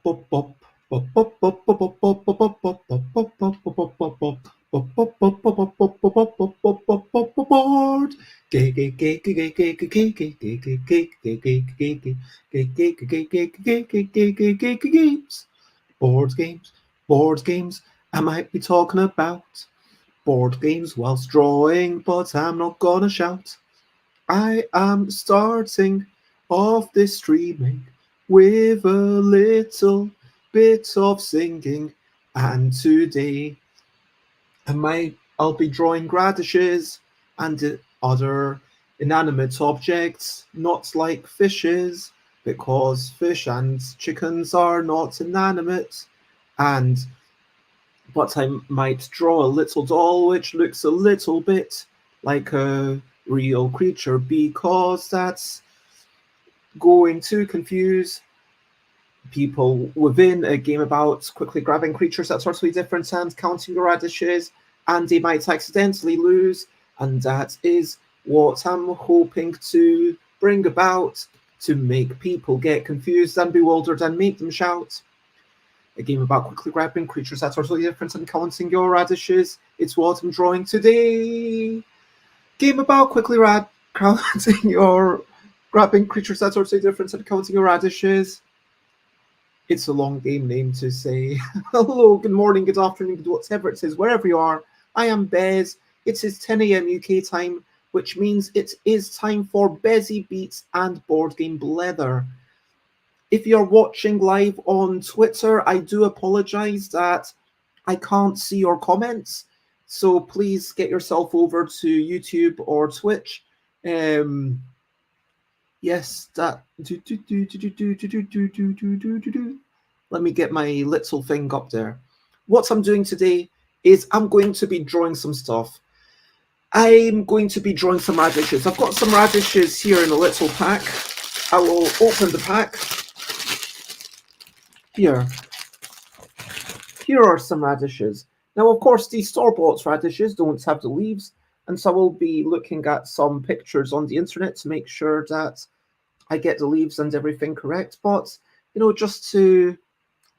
Board games. I might be talking about board games whilst drawing, but I'm not gonna shout. I am starting off this streaming with a little bit of singing, and today I'll be drawing radishes and other inanimate objects, not like fishes, because fish and chickens are not inanimate. But I might draw a little doll which looks a little bit like a real creature, because that's going to confuse people within a game about quickly grabbing creatures that are totally different and counting your radishes, and they might accidentally lose, and that is what I'm hoping to bring about, to make people get confused and bewildered and make them shout. A game about quickly grabbing creatures that are totally different and counting your radishes. It's what I'm drawing today. Game about quickly counting your grabbing creatures that are totally different and counting your radishes. It's a long game name to say. Hello, good morning, good afternoon, good whatever it is, wherever you are. I am Bez. It is 10 a.m. UK time, which means it is time for Bezzy Beats and Board Game Blether. If you're watching live on Twitter, I do apologize that I can't see your comments. So please get yourself over to YouTube or Twitch. Yes, that. Let me get my little thing up there. What I'm doing today is I'm going to be drawing some stuff. I'm going to be drawing some radishes. I've got some radishes here in a little pack. I will open the pack. Here are some radishes. Now, of course, these store-bought radishes don't have the leaves, and so I will be looking at some pictures on the internet to make sure that I get the leaves and everything correct. But, just to,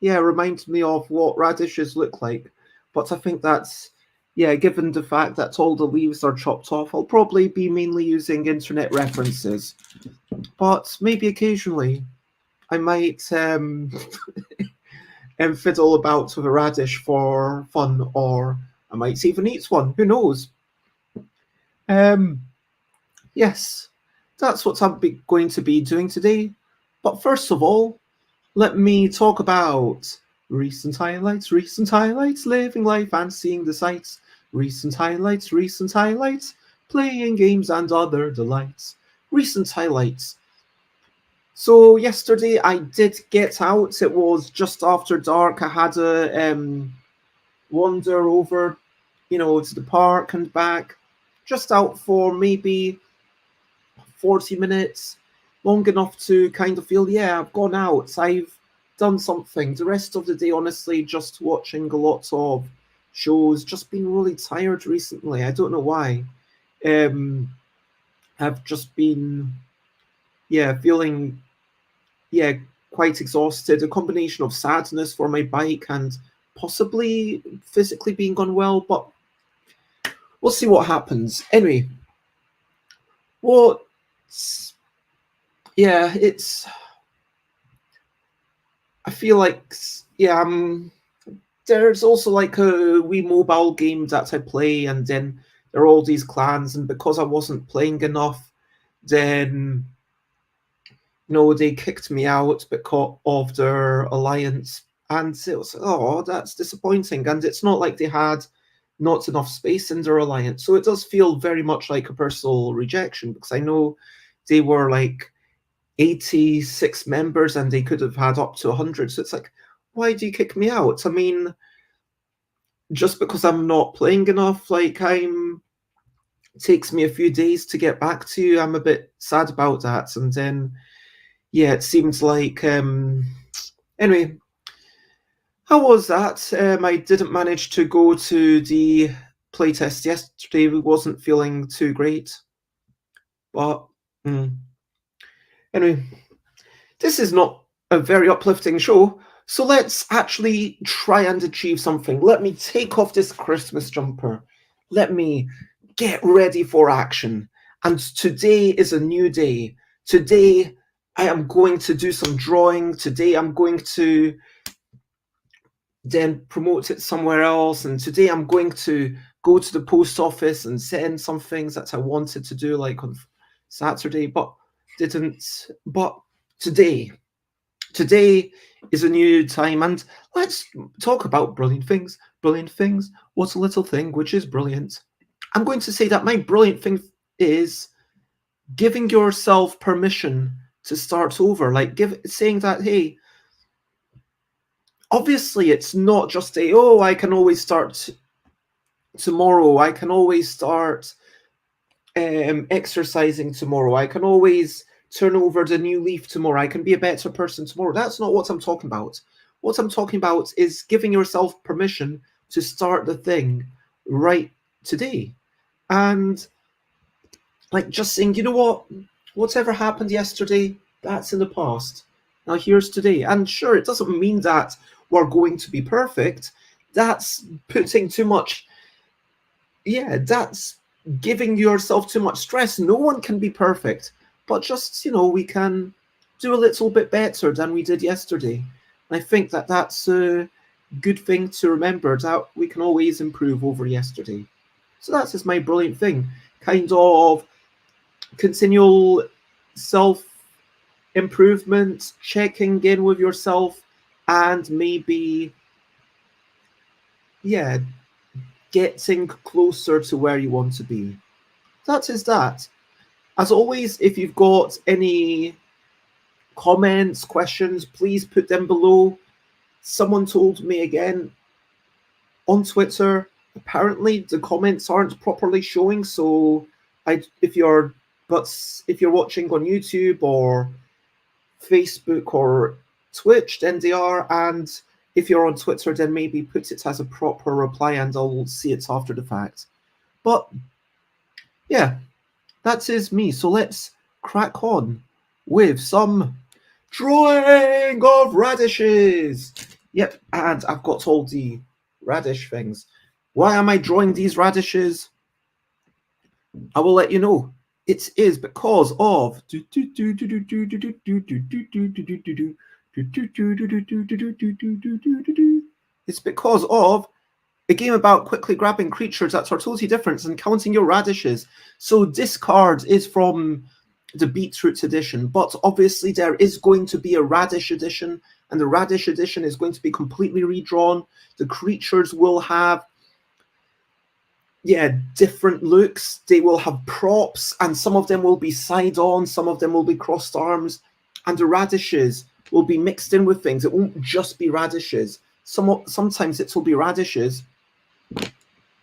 remind me of what radishes look like. But I think that's, given the fact that all the leaves are chopped off, I'll probably be mainly using internet references. But maybe occasionally I might fiddle about with a radish for fun, or I might even eat one. Who knows? Yes, that's what I'm going to be doing today. But first of all, let me talk about recent highlights, living life and seeing the sights. Recent highlights, playing games and other delights. Recent highlights. So yesterday I did get out. It was just after dark. I had a wander over, to the park and back. Just out for maybe 40 minutes, long enough to kind of feel, I've gone out. I've done something. The rest of the day, honestly, just watching a lot of shows. Just been really tired recently. I don't know why. I've just been, feeling quite exhausted, a combination of sadness for my bike and possibly physically being unwell, but we'll see what happens. Anyway, I feel like, there's also like a wee mobile game that I play, and then there are all these clans, and because I wasn't playing enough, then they kicked me out because of their alliance, and it was, that's disappointing. And it's not like they had not enough space in their alliance, so it does feel very much like a personal rejection, because I know they were like 86 members and they could have had up to 100. So it's like, why do you kick me out? I mean, just because I'm not playing enough, like it takes me a few days to get back to you. I'm a bit sad about that. And then it seems like anyway, how was that? I didn't manage to go to the playtest yesterday. We wasn't feeling too great, but anyway, this is not a very uplifting show, So let's actually try and achieve something. Let me take off this Christmas jumper. Let me get ready for action. And today is a new day. Today I am going to do some drawing. Today I'm going to then promote it somewhere else. And today I'm going to go to the post office and send some things that I wanted to do, like on Saturday, but didn't. But today is a new time, and let's talk about brilliant things. Brilliant things. What's a little thing which is brilliant? I'm going to say that my brilliant thing is giving yourself permission to start over. Like saying that, hey, obviously it's not just I can always start tomorrow. I can always start exercising tomorrow. I can always turn over the new leaf tomorrow. I can be a better person tomorrow. That's not what I'm talking about. What I'm talking about is giving yourself permission to start the thing right today. And like just saying, you know what? Whatever happened yesterday, that's in the past. Now here's today. And sure, it doesn't mean that we're going to be perfect. That's putting too much. Yeah, that's giving yourself too much stress. No one can be perfect, but just, we can do a little bit better than we did yesterday. I think that that's a good thing to remember, that we can always improve over yesterday. So that's just my brilliant thing, kind of continual self-improvement, checking in with yourself, and maybe, getting closer to where you want to be. That is that. As always, if you've got any comments, questions, please put them below. Someone told me again on Twitter, apparently the comments aren't properly showing. So if you're watching on YouTube or Facebook or Twitch, then they are. And if you're on Twitter, then maybe put it as a proper reply and I'll see it after the fact. But yeah, that is me. So let's crack on with some drawing of radishes. Yep, and I've got all the radish things. Why am I drawing these radishes? I will let you know. It is because of it's because of a game about quickly grabbing creatures that are totally different and counting your radishes. So this card is from the Beetroot edition, but obviously there is going to be a Radish edition, and the Radish edition is going to be completely redrawn. The creatures will have different looks. They will have props, and some of them will be side-on, some of them will be crossed arms, and the radishes will be mixed in with things. It won't just be radishes. Sometimes it will be radishes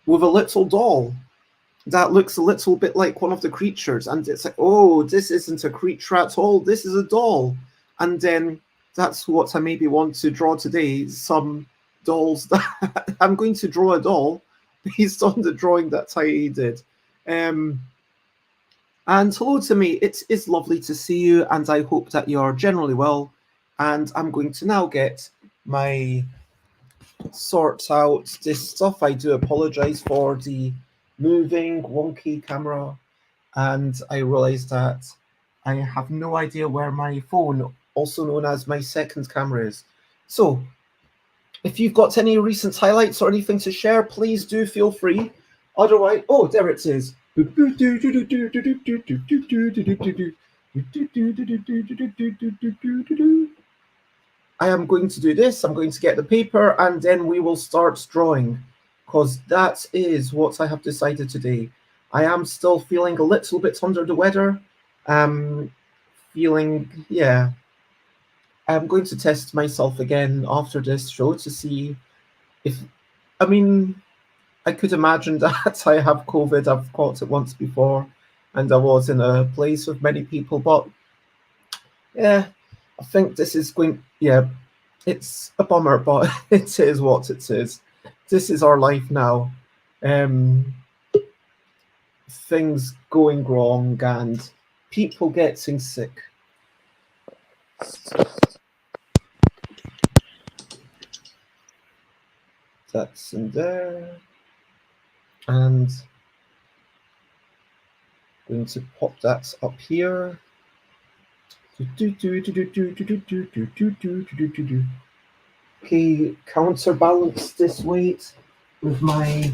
with a little doll that looks a little bit like one of the creatures, and it's like, oh, this isn't a creature at all, this is a doll. And then that's what I maybe want to draw today, some dolls. That I'm going to draw a doll based on the drawing that I did. And hello to me, it is lovely to see you, and I hope that you're generally well. And I'm going to now get my sort out this stuff. I do apologize for the moving wonky camera, and I realized that I have no idea where my phone, also known as my second camera, is. So if you've got any recent highlights or anything to share, please do feel free. Otherwise, oh, there it is. I am going to do this. I'm going to get the paper, and then we will start drawing, because that is what I have decided today. I am still feeling a little bit under the weather. I'm going to test myself again after this show to see if, I could imagine that I have COVID. I've caught it once before, and I was in a place with many people, but yeah, I think this is going, it's a bummer, but it is what it is. This is our life now. Things going wrong and people getting sick. That's in there. And going to pop that up here. Okay, counterbalance this weight with my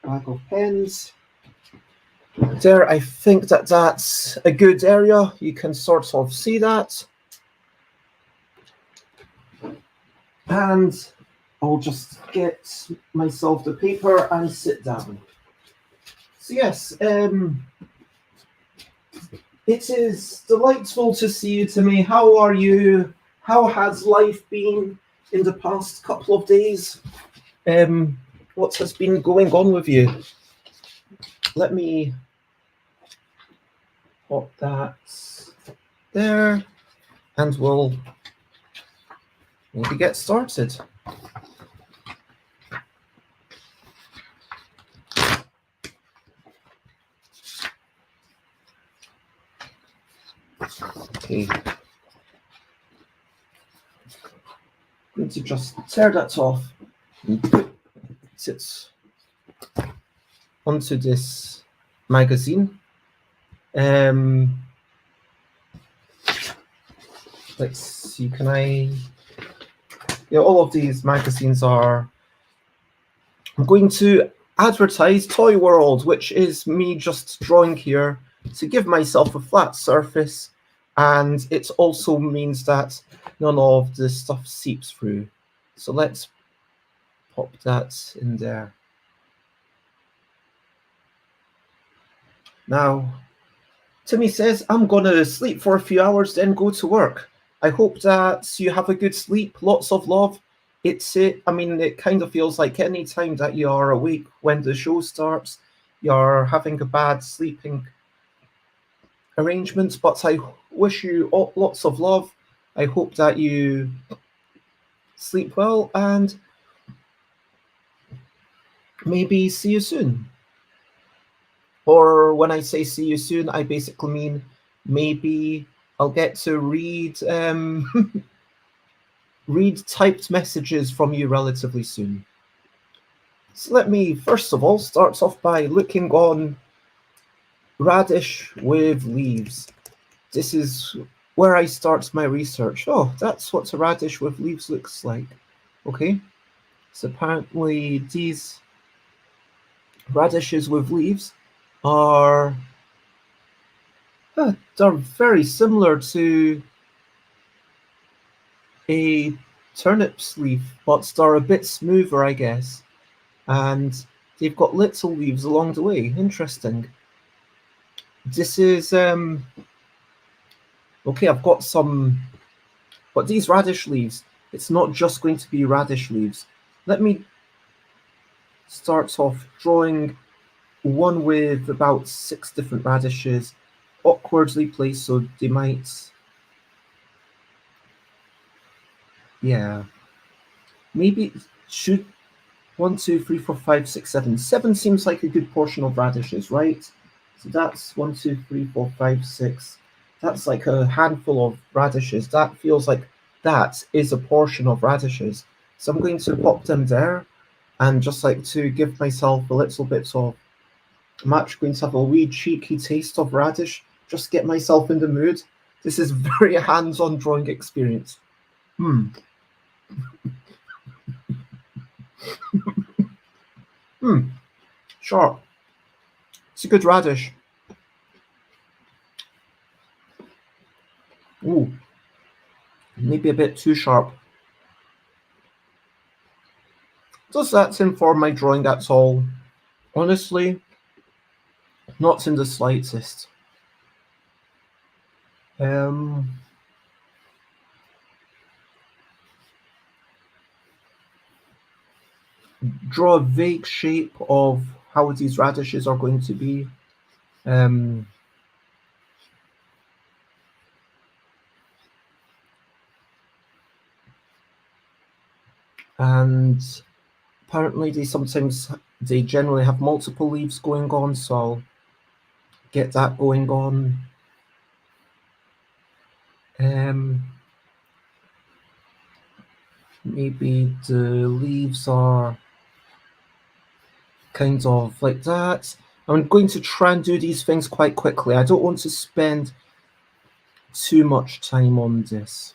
bag of pens. There, I think that's a good area. You can sort of see that. And I'll just get myself the paper and sit down. So yes, it is delightful to see you, Timmy. How are you? How has life been in the past couple of days? What has been going on with you? Let me pop that there, and we'll maybe get started. Okay. I'm going to just tear that off and put it onto this magazine. Let's see, can I... Yeah, all of these magazines are... I'm going to advertise Toy World, which is me just drawing here to give myself a flat surface, and it also means that none of the stuff seeps through. So let's pop that in there. Now, Timmy says, I'm going to sleep for a few hours, then go to work. I hope that you have a good sleep, lots of love. I mean, it kind of feels like any time that you are awake when the show starts, you're having a bad sleeping arrangement, but I wish you lots of love. I hope that you sleep well, and maybe see you soon. Or when I say see you soon, I basically mean maybe I'll get to read read typed messages from you relatively soon. So let me first of all start off by looking on radish with leaves. This is where I start my research. Oh, that's what a radish with leaves looks like. Okay, so apparently these radishes with leaves are they're very similar to a turnip's leaf, but they're a bit smoother, I guess. And they've got little leaves along the way. Interesting. This is okay. I've got some, but these radish leaves, it's not just going to be radish leaves. Let me start off drawing one with about 6 different radishes, awkwardly placed, so they might, yeah, maybe should 1, 2, 3, 4, 5, 6, 7. 7 seems like a good portion of radishes, right? So that's 1, 2, 3, 4, 5, 6. That's like a handful of radishes. That feels like that is a portion of radishes. So I'm going to pop them there, and just like to give myself a little bit of... I'm actually going to have a wee cheeky taste of radish, just get myself in the mood. This is very hands-on drawing experience. Sharp. It's a good radish. Ooh, maybe a bit too sharp. Does that inform my drawing at all? Honestly, not in the slightest. Draw a vague shape of how these radishes are going to be. And apparently they generally have multiple leaves going on, so I'll get that going on. maybe the leaves are kind of like that. I'm going to try and do these things quite quickly. I don't want to spend too much time on this.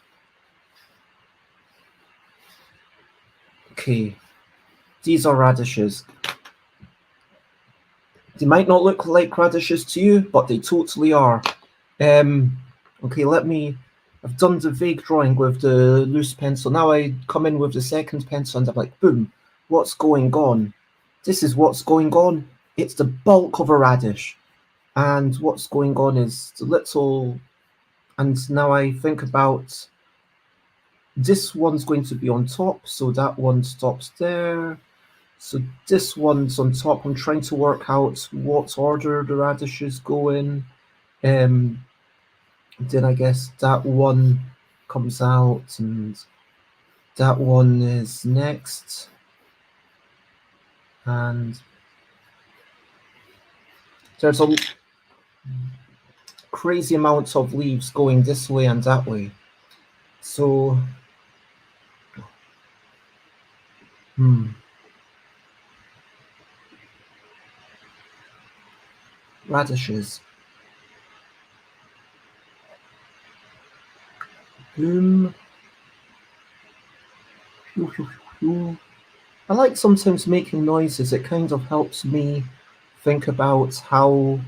Okay, these are radishes. They might not look like radishes to you, but they totally are. Okay, I've done the vague drawing with the loose pencil. Now I come in with the second pencil and I'm like, boom, what's going on? This is what's going on. It's the bulk of a radish. And what's going on is the little, and now I think about this one's going to be on top, so that one stops there. So this one's on top. I'm trying to work out what order the radishes go in. Then I guess that one comes out and that one is next. And there's a crazy amount of leaves going this way and that way. So, radishes. Bloom. I like sometimes making noises. It kind of helps me think about how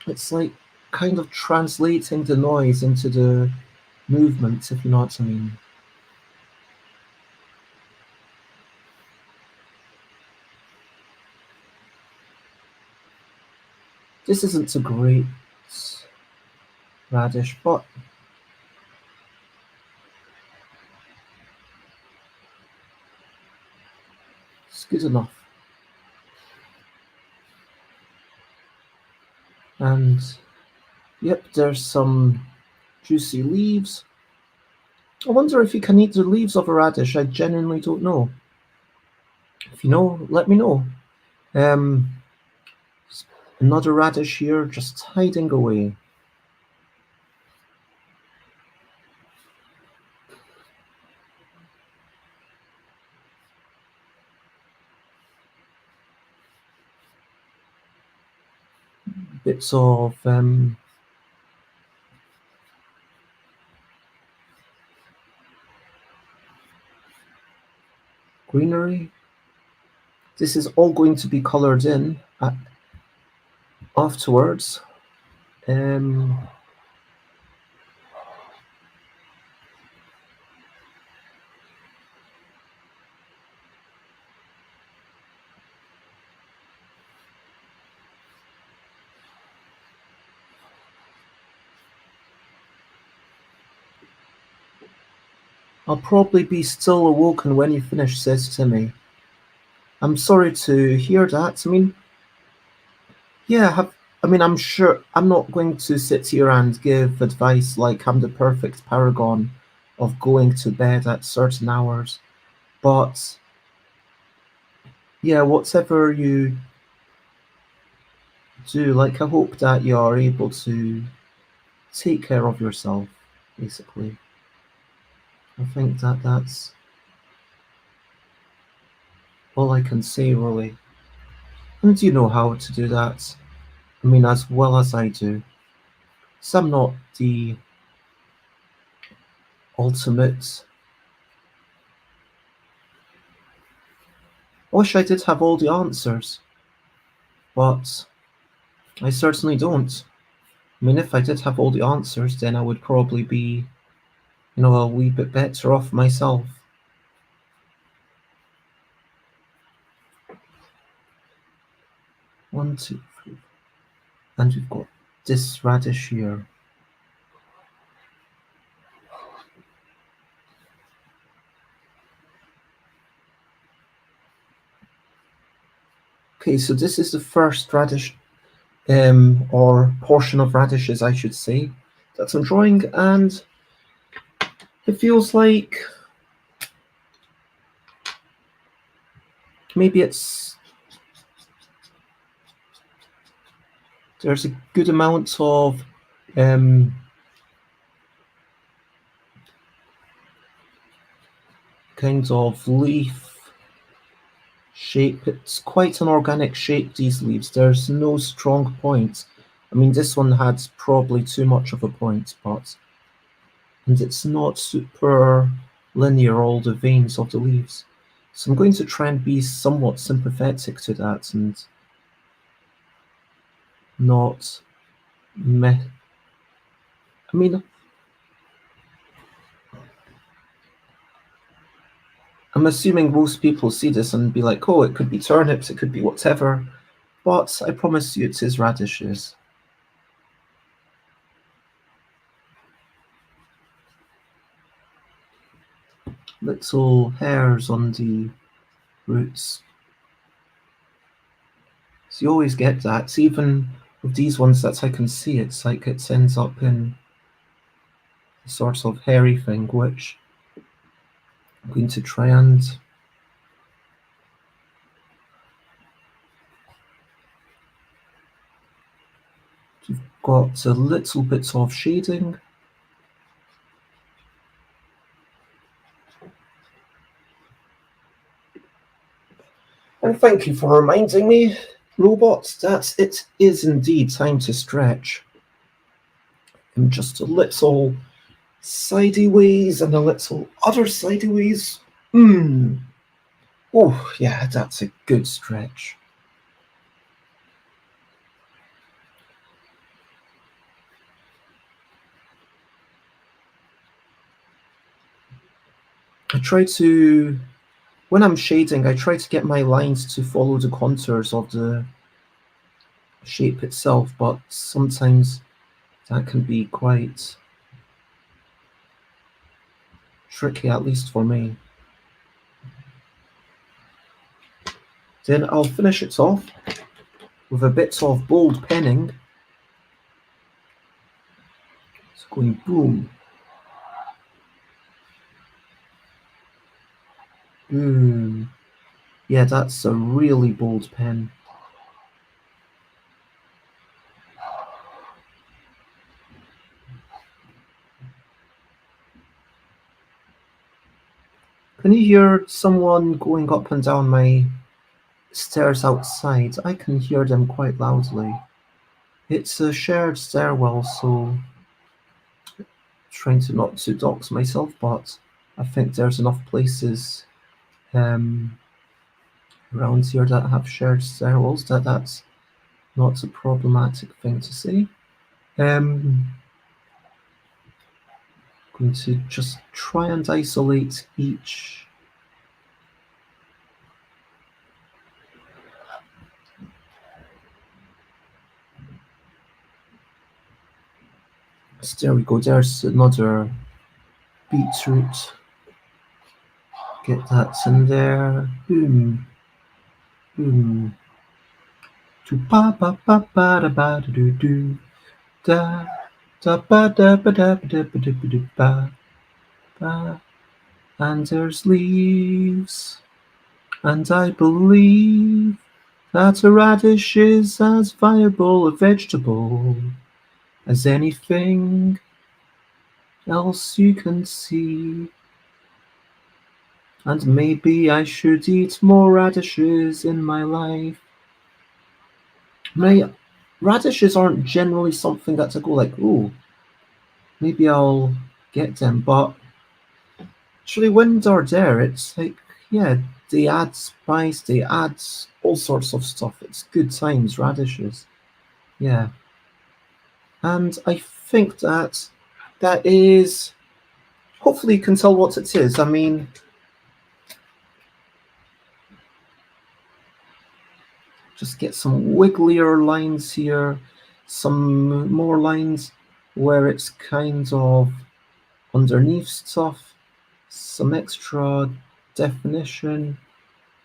it's like kind of translating the noise into the movement, if you know what I mean. This isn't a great radish, but it's good enough. And yep, there's some juicy leaves. I wonder if you can eat the leaves of a radish. I genuinely don't know. If you know, let me know. Another radish here, just hiding away. Bits of greenery. This is all going to be colored in afterwards. I'll probably be still awoken when you finish, says Timmy. I'm sorry to hear that. I'm sure I'm not going to sit here and give advice like I'm the perfect paragon of going to bed at certain hours. But yeah, whatever you do, like I hope that you are able to take care of yourself, basically. I think that that's all I can say, really. And you know how to do that. As well as I do. So I'm not the ultimate. I wish I did have all the answers, but I certainly don't. If I did have all the answers, then I would probably be, a wee bit better off myself. One, two, three. And we've got this radish here. Okay, so this is the first radish, or portion of radishes, I should say, that I'm drawing, and it feels like maybe there's a good amount of kind of leaf shape. It's quite an organic shape, these leaves. There's no strong point. I mean, this one had probably too much of a point, and it's not super linear, all the veins of the leaves. So I'm going to try and be somewhat sympathetic to that and not I mean, I'm assuming most people see this and be like, oh, it could be turnips, it could be whatever, but I promise you it is radishes. Little hairs on the roots. So you always get that. It's even with these ones that I can see, it's like it ends up in a sort of hairy thing, which I'm going to try and you've got a little bit of shading. And thank you for reminding me, robots, that it is indeed time to stretch. And just a little sideways and a little other sideways. Oh, yeah, that's a good stretch. I try to, when I'm shading, I try to get my lines to follow the contours of the shape itself, but sometimes that can be quite tricky, at least for me. Then I'll finish it off with a bit of bold penning. It's going boom, boom. Yeah, that's a really bold pen. Can you hear someone going up and down my stairs outside? I can hear them quite loudly. It's a shared stairwell, so trying to not to dox myself, but I think there's enough places around here that have shared stairwells that's not a problematic thing to say. Going to just try and isolate each. So there we go, there's another beetroot. Get that in there. Boom. Boom. To ba ba ba ba da ba da do do. Da da ba da ba da ba da ba da ba do ba. Ba. And there's leaves. And I believe that a radish is as viable a vegetable as anything else you can see. And maybe I should eat more radishes in my life. Radishes aren't generally something that I go like, oh, maybe I'll get them, but actually when they're there, it's like, yeah, they add spice, they add all sorts of stuff. It's good times, radishes. Yeah. And I think that is, hopefully you can tell what it is. I mean, just get some wigglier lines here, some more lines where it's kind of underneath stuff, some extra definition,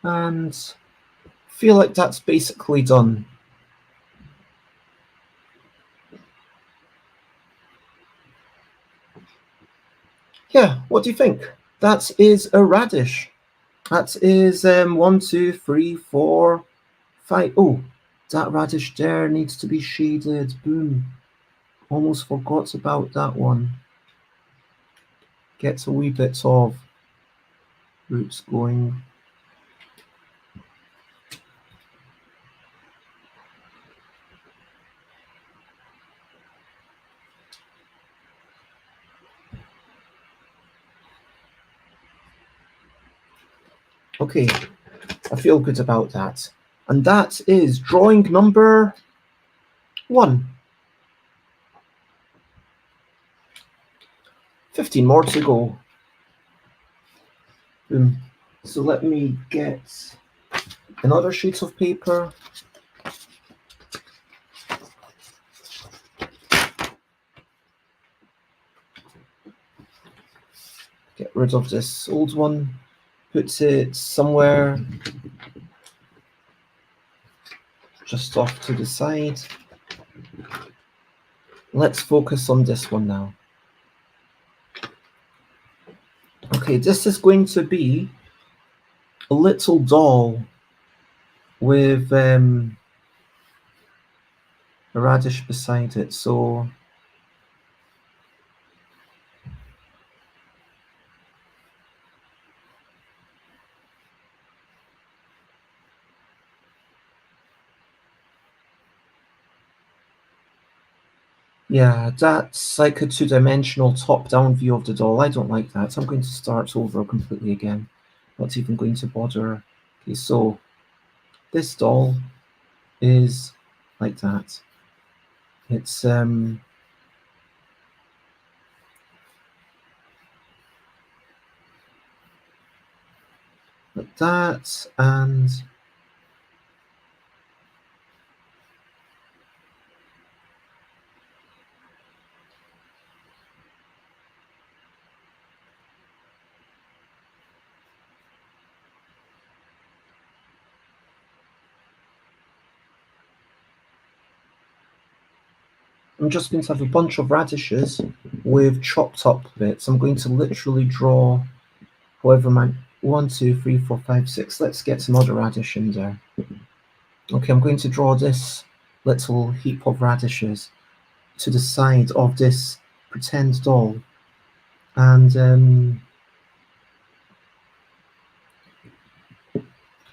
and feel like that's basically done. Yeah, what do you think? That is a radish. That is 1, 2, 3, 4, 5. Oh, that radish there needs to be shaded. Boom. Almost forgot about that one. Gets a wee bit of roots going. Okay, I feel good about that. And that is drawing number 1. 15 more to go. Boom. So let me get another sheet of paper. Get rid of this old one. Put it somewhere just off to the side. Let's focus on this one now. Okay, this is going to be a little doll with a radish beside it. So yeah, that's like a 2-dimensional top-down view of the doll. I don't like that. So I'm going to start over completely again. Not even going to bother. Okay, so this doll is like that. It's like that, and I'm just going to have a bunch of radishes with chopped up bits. I'm going to literally draw however many. 1, 2, 3, 4, 5, 6. Let's get another radish in there. Okay, I'm going to draw this little heap of radishes to the side of this pretend doll. And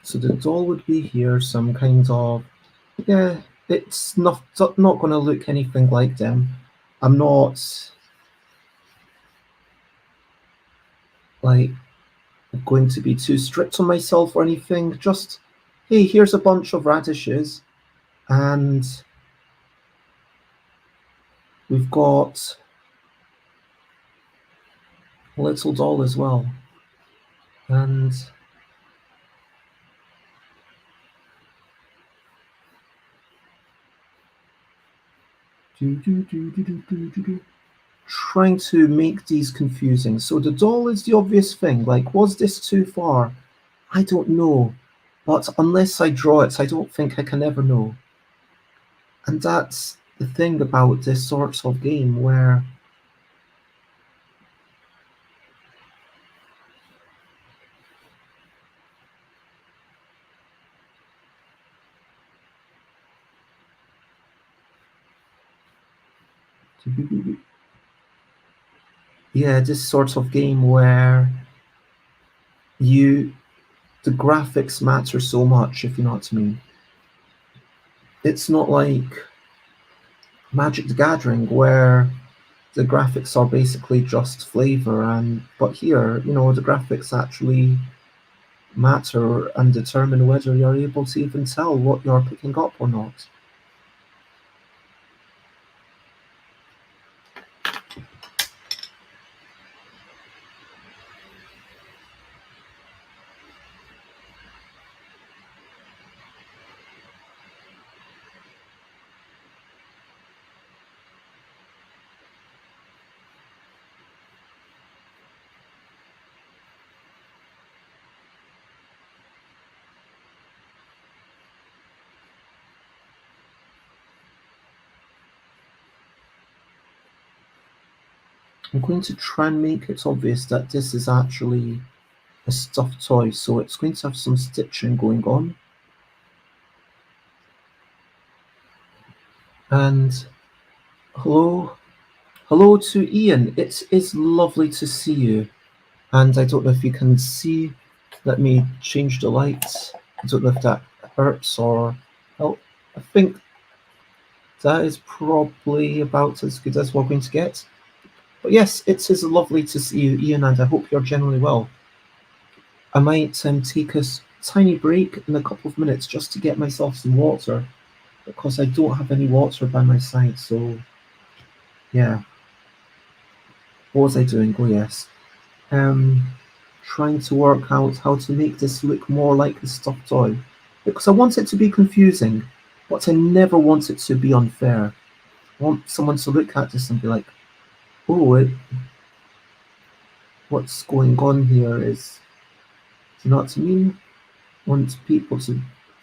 so the doll would be here, some kind of, yeah, it's not going to look anything like them. I'm not like going to be too strict on myself or anything. Just, hey, here's a bunch of radishes, and we've got a little doll as well. And trying to make these confusing. So the doll is the obvious thing. Like, was this too far? I don't know. But unless I draw it, I don't think I can ever know. And that's the thing about this sort of game where yeah, this sort of game where the graphics matter so much, if you know what I mean. It's not like Magic the Gathering where the graphics are basically just flavor, but here, the graphics actually matter and determine whether you're able to even tell what you're picking up or not. I'm going to try and make it obvious that this is actually a stuffed toy, so it's going to have some stitching going on. And hello to Ian. It is lovely to see you. And I don't know if you can see Let me change the lights. I don't know if that hurts or help. I think that is probably about as good as we're going to get. But yes, it is lovely to see you, Ian, and I hope you're generally well. I might take a tiny break in a couple of minutes just to get myself some water, because I don't have any water by my side, so yeah. What was I doing? Oh yes. Trying to work out how to make this look more like a stuffed toy, because I want it to be confusing, but I never want it to be unfair. I want someone to look at this and be like, oh, what's going on here is, do you know what I mean? I want people to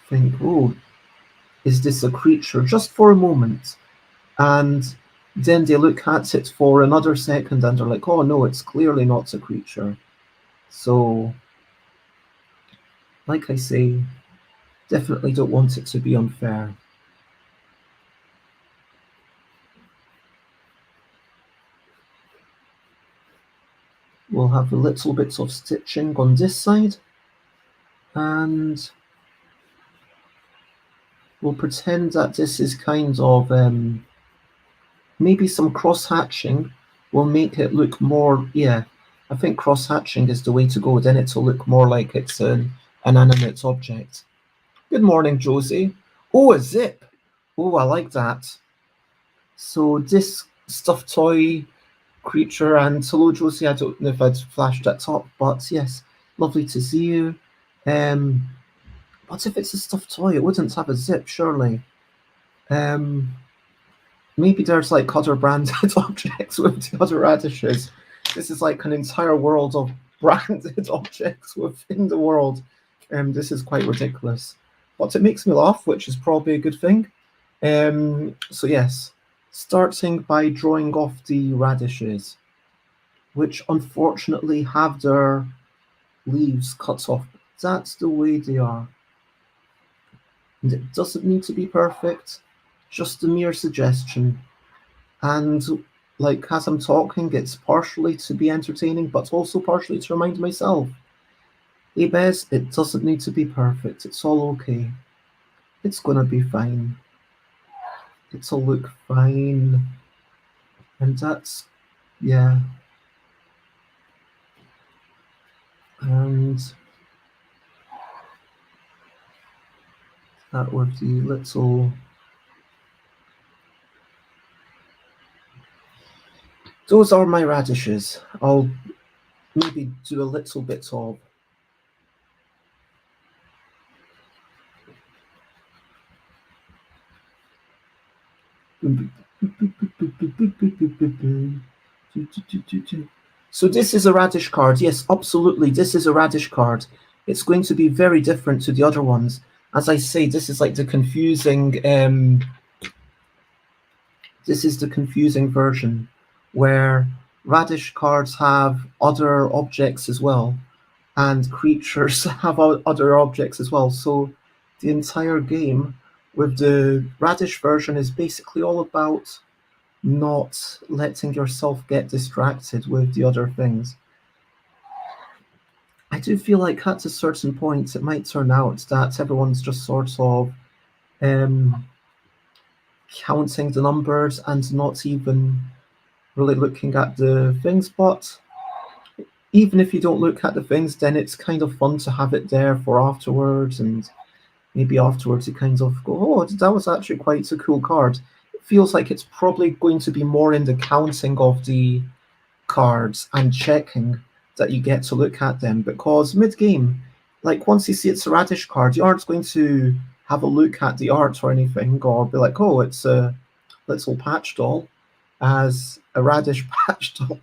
think, oh, is this a creature, just for a moment, and then they look at it for another second and they're like, oh no, it's clearly not a creature. So, like I say, definitely don't want it to be unfair. We'll have a little bit of stitching on this side, and we'll pretend that this is kind of maybe some cross-hatching will make it look more, yeah, I think cross-hatching is the way to go. Then it'll look more like it's an inanimate object. Good morning, Josie. Oh, a zip. Oh, I like that. So this stuffed toy creature, and hello, Josie. I don't know if I'd flashed that top, but yes, lovely to see you. But if it's a stuffed toy, it wouldn't have a zip, surely. Maybe there's like other branded objects with the other radishes. This is like an entire world of branded objects within the world. This is quite ridiculous. But it makes me laugh, which is probably a good thing. So yes, starting by drawing off the radishes, which unfortunately have their leaves cut off. That's the way they are. And it doesn't need to be perfect, just a mere suggestion. And like as I'm talking, it's partially to be entertaining, but also partially to remind myself, hey Bez, it doesn't need to be perfect. It's all okay. It's gonna be fine. It'll look fine. And that's, yeah. And that with the little, those are my radishes. I'll maybe do a little bit of so this is a radish card. Yes, absolutely. This is a radish card. It's going to be very different to the other ones. As I say, this is like the confusing this is the confusing version, where radish cards have other objects as well, and creatures have other objects as well. So the entire game with the radish version is basically all about not letting yourself get distracted with the other things. I do feel like at a certain point it might turn out that everyone's just sort of counting the numbers and not even really looking at the things. But even if you don't look at the things, then it's kind of fun to have it there for afterwards, and maybe afterwards you kind of go, oh, that was actually quite a cool card. It feels like it's probably going to be more in the counting of the cards and checking that you get to look at them, because mid-game, like once you see it's a radish card, you aren't going to have a look at the art or anything, or be like, oh, it's a little patch doll as a radish patch doll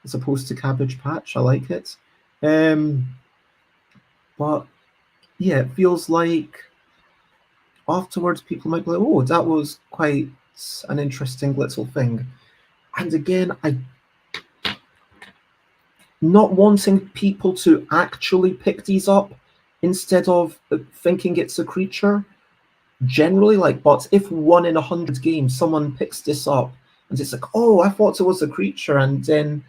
as opposed to cabbage patch. I like it. But yeah, it feels like afterwards people might be like, oh, that was quite an interesting little thing. And again, I not wanting people to actually pick these up instead of thinking it's a creature. Generally, like, but if 1 in 100 games someone picks this up and it's like, oh, I thought it was a creature, and then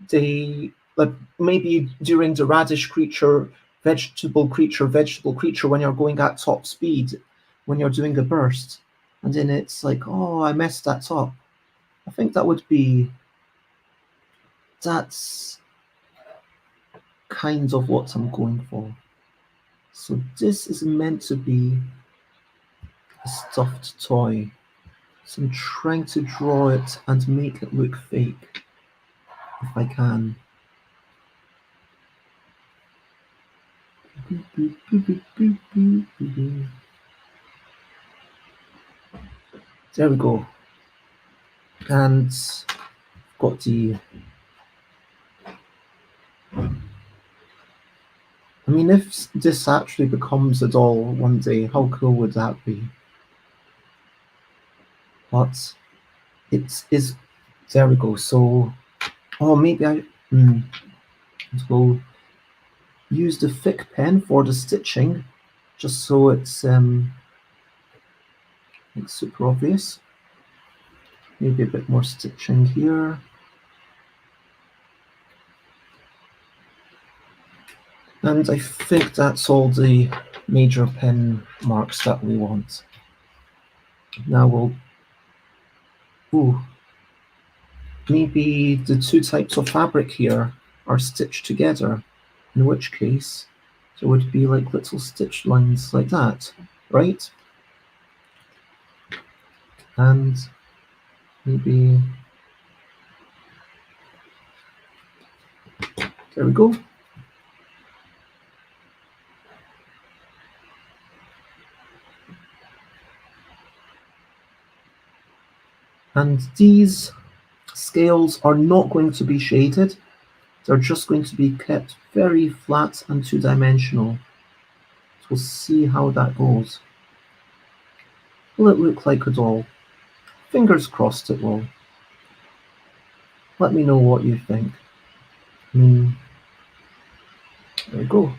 they like maybe during the radish creature, vegetable creature, when you're going at top speed, when you're doing a burst, and then it's like, oh, I messed that up. I think that's kind of what I'm going for. So this is meant to be a stuffed toy. So I'm trying to draw it and make it look fake, if I can. There we go. And got the... I mean, if this actually becomes a doll one day, how cool would that be? But it is... There we go. So, oh, maybe I will use the thick pen for the stitching, just so it's like super obvious. Maybe a bit more stitching here. And I think that's all the major pen marks that we want. Now we'll... Ooh. Maybe the two types of fabric here are stitched together, in which case there would be like little stitch lines like that, right? And maybe... There we go. And these scales are not going to be shaded. They're just going to be kept very flat and two-dimensional. So we'll see how that goes. Will it look like a doll? Fingers crossed it will. Let me know what you think. There we go.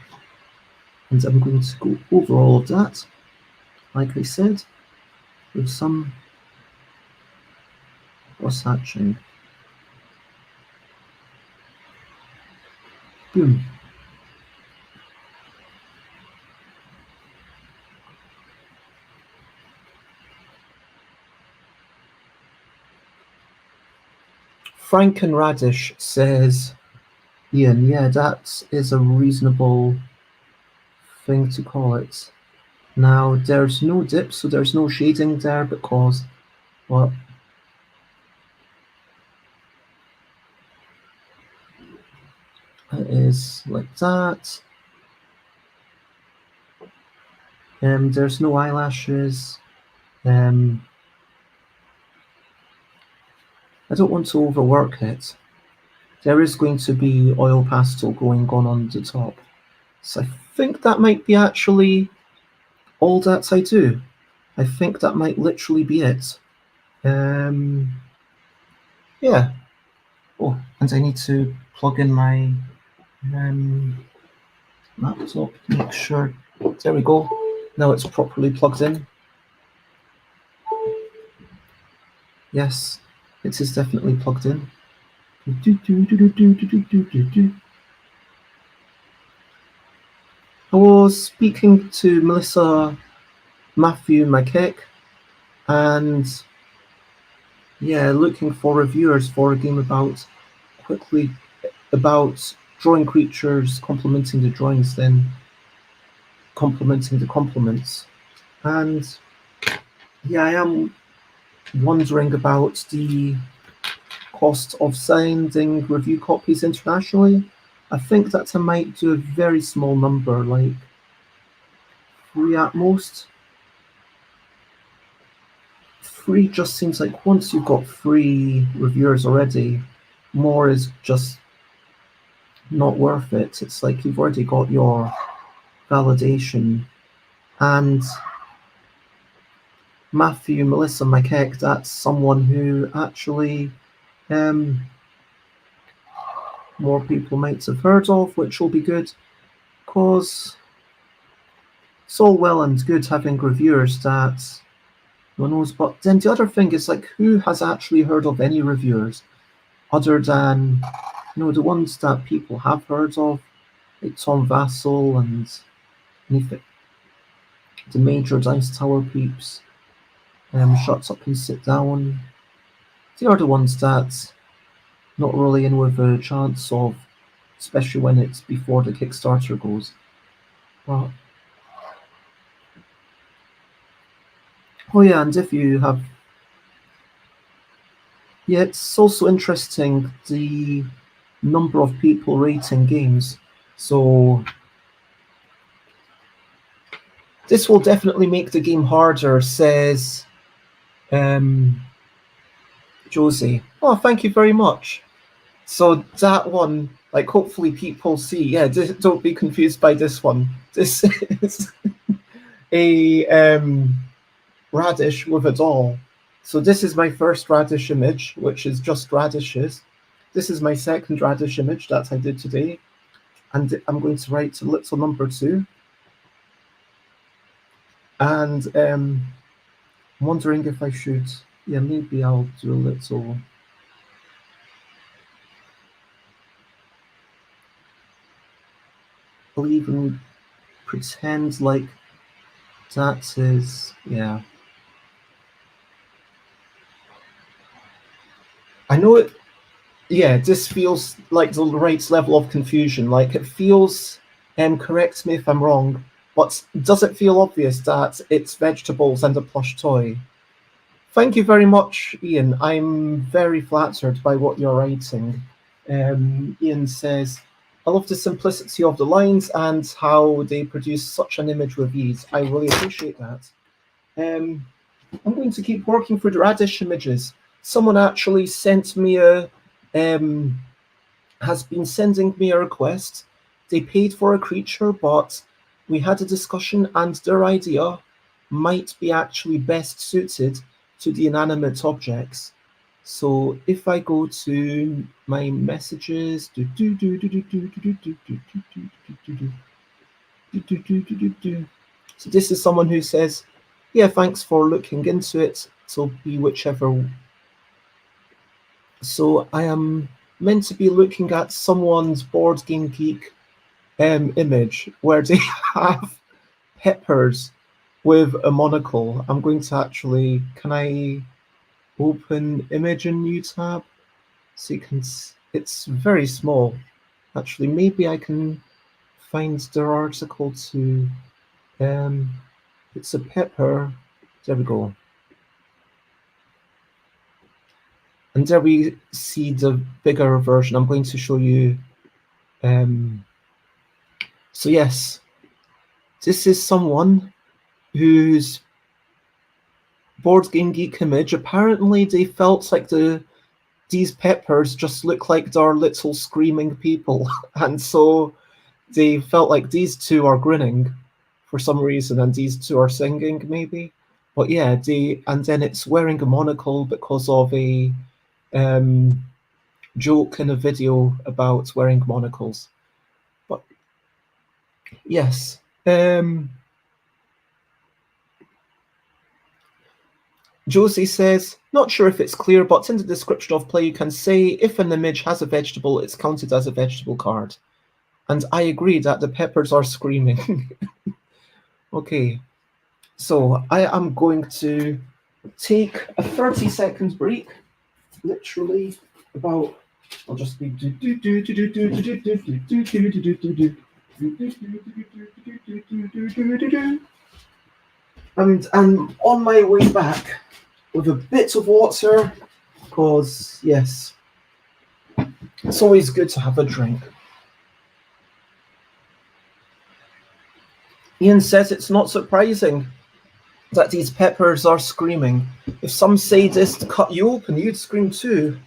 And I'm going to go over all of that, like I said, with some cross hatching. Boom. Frank and Radish says, Ian, yeah, that is a reasonable thing to call it. Now, there's no dip, so there's no shading there because, well, it is like that. There's no eyelashes. I don't want to overwork it. There is going to be oil pastel going on the top. So I think that might be actually all that I do. I think that might literally be it. Yeah. Oh, and I need to plug in my laptop to make sure. There we go. Now it's properly plugged in. Yes, it is definitely plugged in. I was speaking to Melissa Matthew McKeck, and yeah, looking for reviewers for a game about drawing creatures, complementing the drawings, then complementing the complements. And yeah, I am wondering about the cost of sending review copies internationally. I think that I might do a very small number, like 3 at most. 3 just seems like once you've got 3 reviewers already, more is just not worth it. It's like you've already got your validation. And Melissa McKeck, that's someone who actually more people might have heard of, which will be good, because it's all well and good having reviewers that no one knows. But then the other thing is, like, who has actually heard of any reviewers other than the ones that people have heard of, like Tom Vassell and the Major Dice Tower peeps, Shut Up and Sit Down. They are the ones that not really in with a chance of, especially when it's before the Kickstarter goes. But oh yeah, and if you have, yeah, it's also interesting the number of people rating games. So this will definitely make the game harder, says Josie. Oh, thank you very much. So that one, like, hopefully people see. Yeah, don't be confused by this one. This is a radish with a doll. So this is my first radish image, which is just radishes. This is my second radish image that I did today. And I'm going to write little number 2. And I'm wondering if I should, yeah, maybe I'll do a little. I'll even pretend like that is, yeah. I know it, yeah, this feels like the right level of confusion. Like, it feels, correct me if I'm wrong, but does it feel obvious that it's vegetables and a plush toy? Thank you very much, Ian. I'm very flattered by what you're writing. Ian says, I love the simplicity of the lines and how they produce such an image with ease. I really appreciate that. I'm going to keep working through the radish images. Someone actually sent me has been sending me a request. They paid for a creature, but we had a discussion and their idea might be actually best suited to the inanimate objects. So if I go to my messages, so this is someone who says, yeah, thanks for looking into it. So be whichever. So I am meant to be looking at someone's Board Game Geek image where they have peppers with a monocle. I'm going to actually, can I open image in new tab? So you can, it's very small. Actually, maybe I can find their article to, it's a pepper. There we go. And there we see the bigger version. I'm going to show you. So yes, this is someone whose Board Game Geek image. Apparently, they felt like these peppers just look like they're little screaming people, and so they felt like these two are grinning for some reason, and these two are singing maybe. But yeah, and then it's wearing a monocle because of a joke in a video about wearing monocles. But yes. Josie says, not sure if it's clear, but in the description of play you can say if an image has a vegetable, it's counted as a vegetable card. And I agree that the peppers are screaming. Okay, so I am going to take a 30-second break, literally about, I'll just be and I'm on my way back with a bit of water, because yes, it's always good to have a drink. Ian says it's not surprising that these peppers are screaming. If some sadist cut you open, you'd scream too.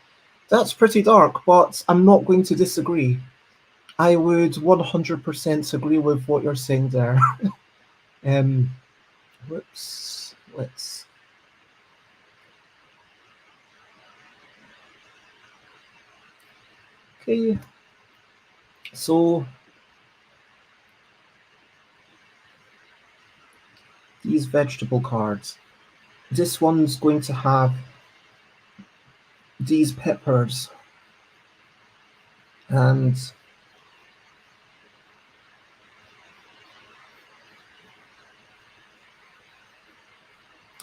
That's pretty dark, but I'm not going to disagree. I would 100% agree with what you're saying there. Whoops, let's... Okay, so these vegetable cards. This one's going to have these peppers. And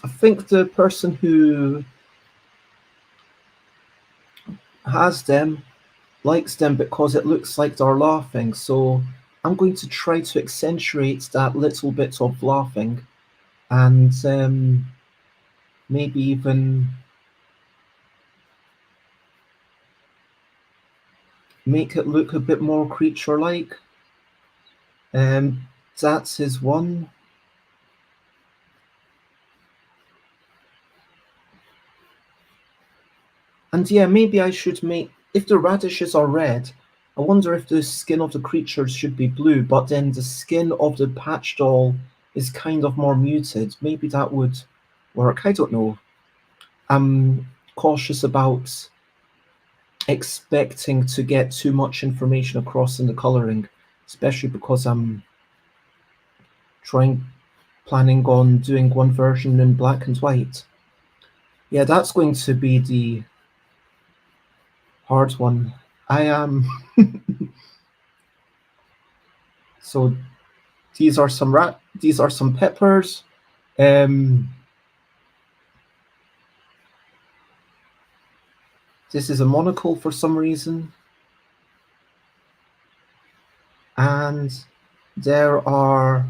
I think the person who has them likes them because it looks like they're laughing. So I'm going to try to accentuate that little bit of laughing, and maybe even make it look a bit more creature-like. That's his one. And yeah, maybe I should make, if the radishes are red, I wonder if the skin of the creatures should be blue, but then the skin of the patch doll is kind of more muted. Maybe that would work. I don't know. I'm cautious about expecting to get too much information across in the coloring, especially because I'm planning on doing one version in black and white. Yeah, that's going to be the hard one. I am. So these are some peppers. Um, this is a monocle for some reason, and there are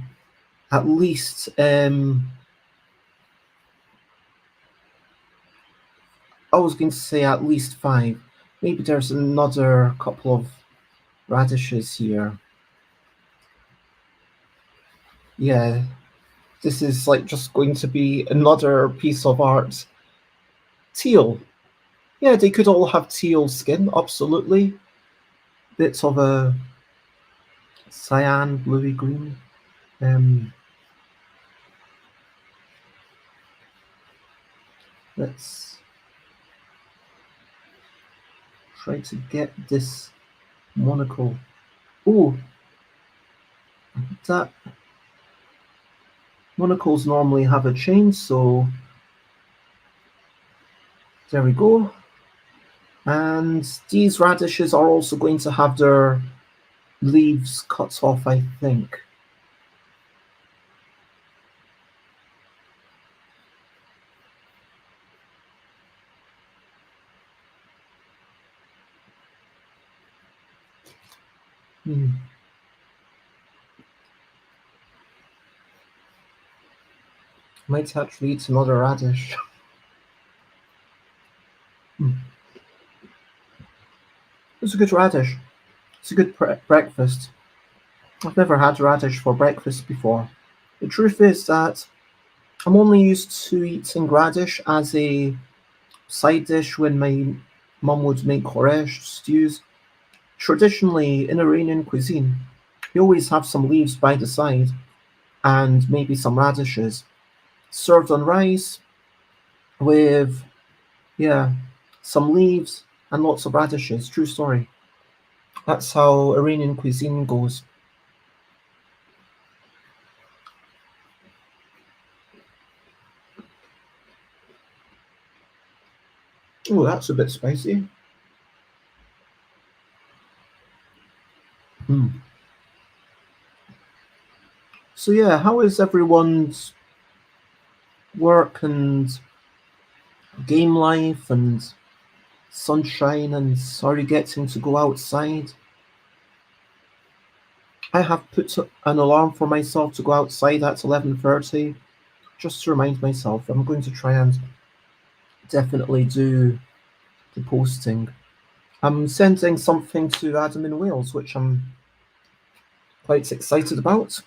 at least I was going to say at least 5. Maybe there's another couple of radishes here. Yeah, this is like just going to be another piece of art. Teal. Yeah, they could all have teal skin, absolutely. Bits of a cyan, bluey green. Um, let's try to get this monocle. Oh, that monocles normally have a chain, so there we go. And these radishes are also going to have their leaves cut off, I think. Might actually eat another radish. It's a good radish. It's a good breakfast. I've never had radish for breakfast before. The truth is that I'm only used to eating radish as a side dish when my mum would make Koresh stews. Traditionally, in Iranian cuisine, you always have some leaves by the side and maybe some radishes served on rice with, yeah, some leaves and lots of radishes. True story. That's how Iranian cuisine goes. Oh, that's a bit spicy. Mm. So yeah, how is everyone's work and game life and sunshine, and are you getting to go outside? I have put an alarm for myself to go outside at 11:30, just to remind myself. I'm going to try and definitely do the posting. I'm sending something to Adam in Wales, which I'm quite excited about.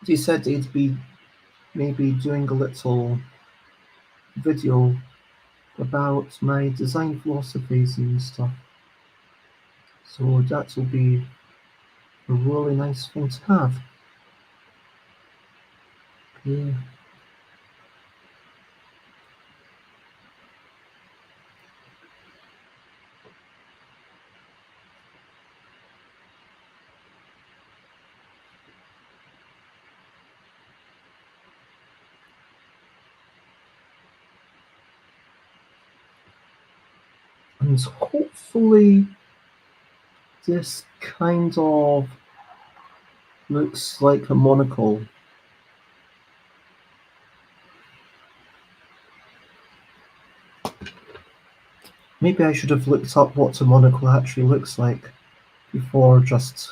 He said he'd be maybe doing a little video about my design philosophies and stuff. So that will be a really nice thing to have. Yeah. And hopefully this kind of looks like a monocle. Maybe I should have looked up what a monocle actually looks like before just...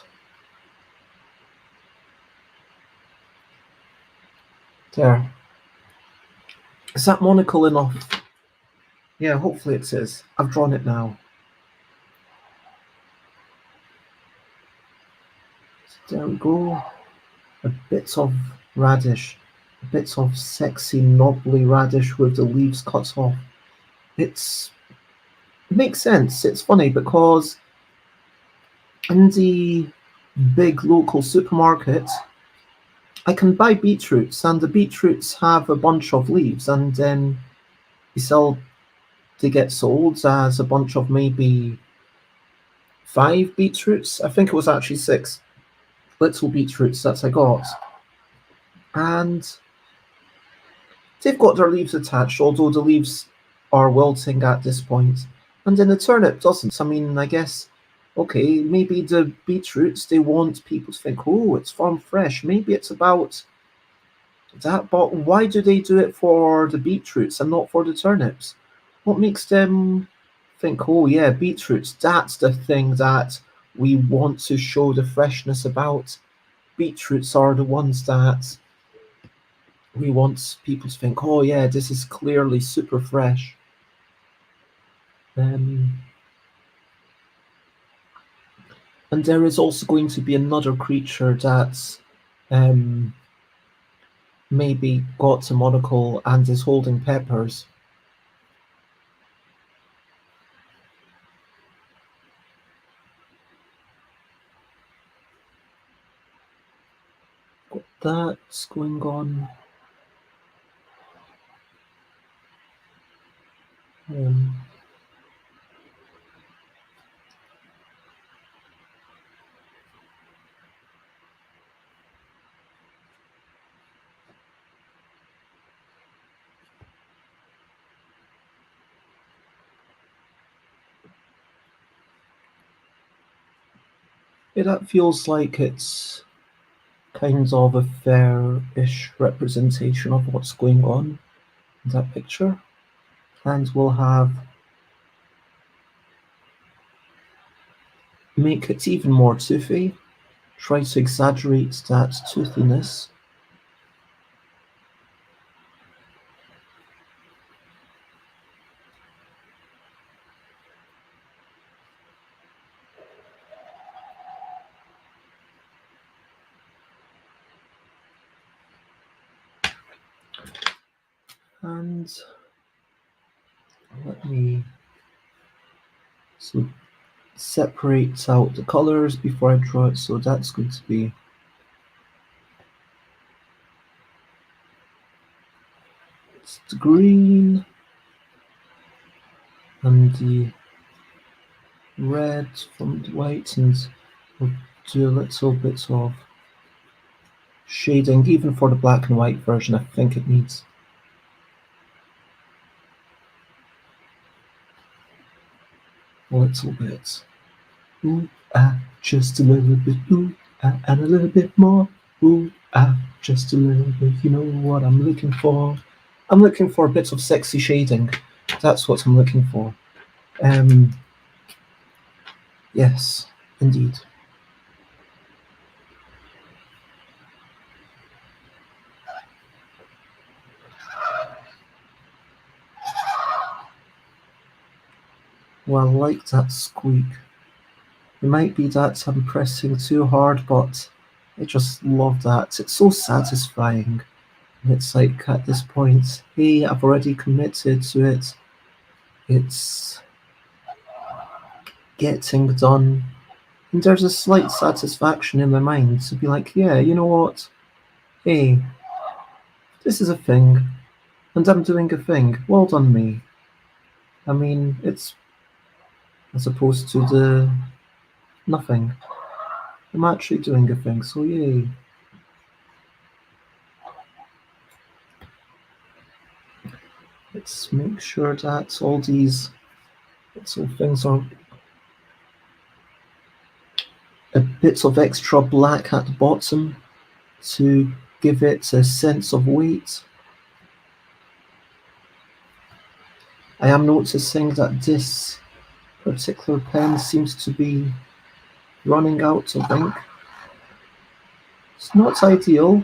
There. Is that monocle enough? Yeah, hopefully it is. I've drawn it now. So there we go. A bit of radish. A bit of sexy, knobbly radish with the leaves cut off. It makes sense. It's funny because in the big local supermarket, I can buy beetroots, and the beetroots have a bunch of leaves, and then they get sold as a bunch of maybe 5 beetroots. I think it was actually 6 little beetroots that I got. And they've got their leaves attached, although the leaves are wilting at this point. And then the turnip doesn't. I mean, I guess, okay, maybe the beetroots, they want people to think, oh, it's farm fresh. Maybe it's about that, but why do they do it for the beetroots and not for the turnips? What makes them think, oh yeah, beetroots, that's the thing that we want to show the freshness about. Beetroots are the ones that we want people to think, oh yeah, this is clearly super fresh. And there is also going to be another creature that's maybe got a monocle and is holding peppers. That's going on. Yeah, that feels like it's kind of a fair-ish representation of what's going on in that picture. And we'll make it even more toothy, try to exaggerate that toothiness. And let me separate out the colors before I draw it. So that's going to be the green and the red from the white, and we'll do a little bit of shading, even for the black and white version. I think it needs a little bit. Ooh, just a little bit. Ooh, and a little bit more. Ooh, just a little bit. You know what I'm looking for? I'm looking for a bit of sexy shading. That's what I'm looking for. Yes, indeed. Well, I like that squeak. It might be that I'm pressing too hard, but I just love that. It's so satisfying. And it's like, at this point, hey, I've already committed to it. It's getting done. And there's a slight satisfaction in my mind to be like, yeah, you know what? Hey, this is a thing. And I'm doing a thing. Well done, me. I mean, it's as opposed to the nothing. I'm actually doing a thing, so yay. Let's make sure that all these So things are a bit of extra black at the bottom to give it a sense of weight. I am noticing that this particular pen seems to be running out of ink. It's not ideal.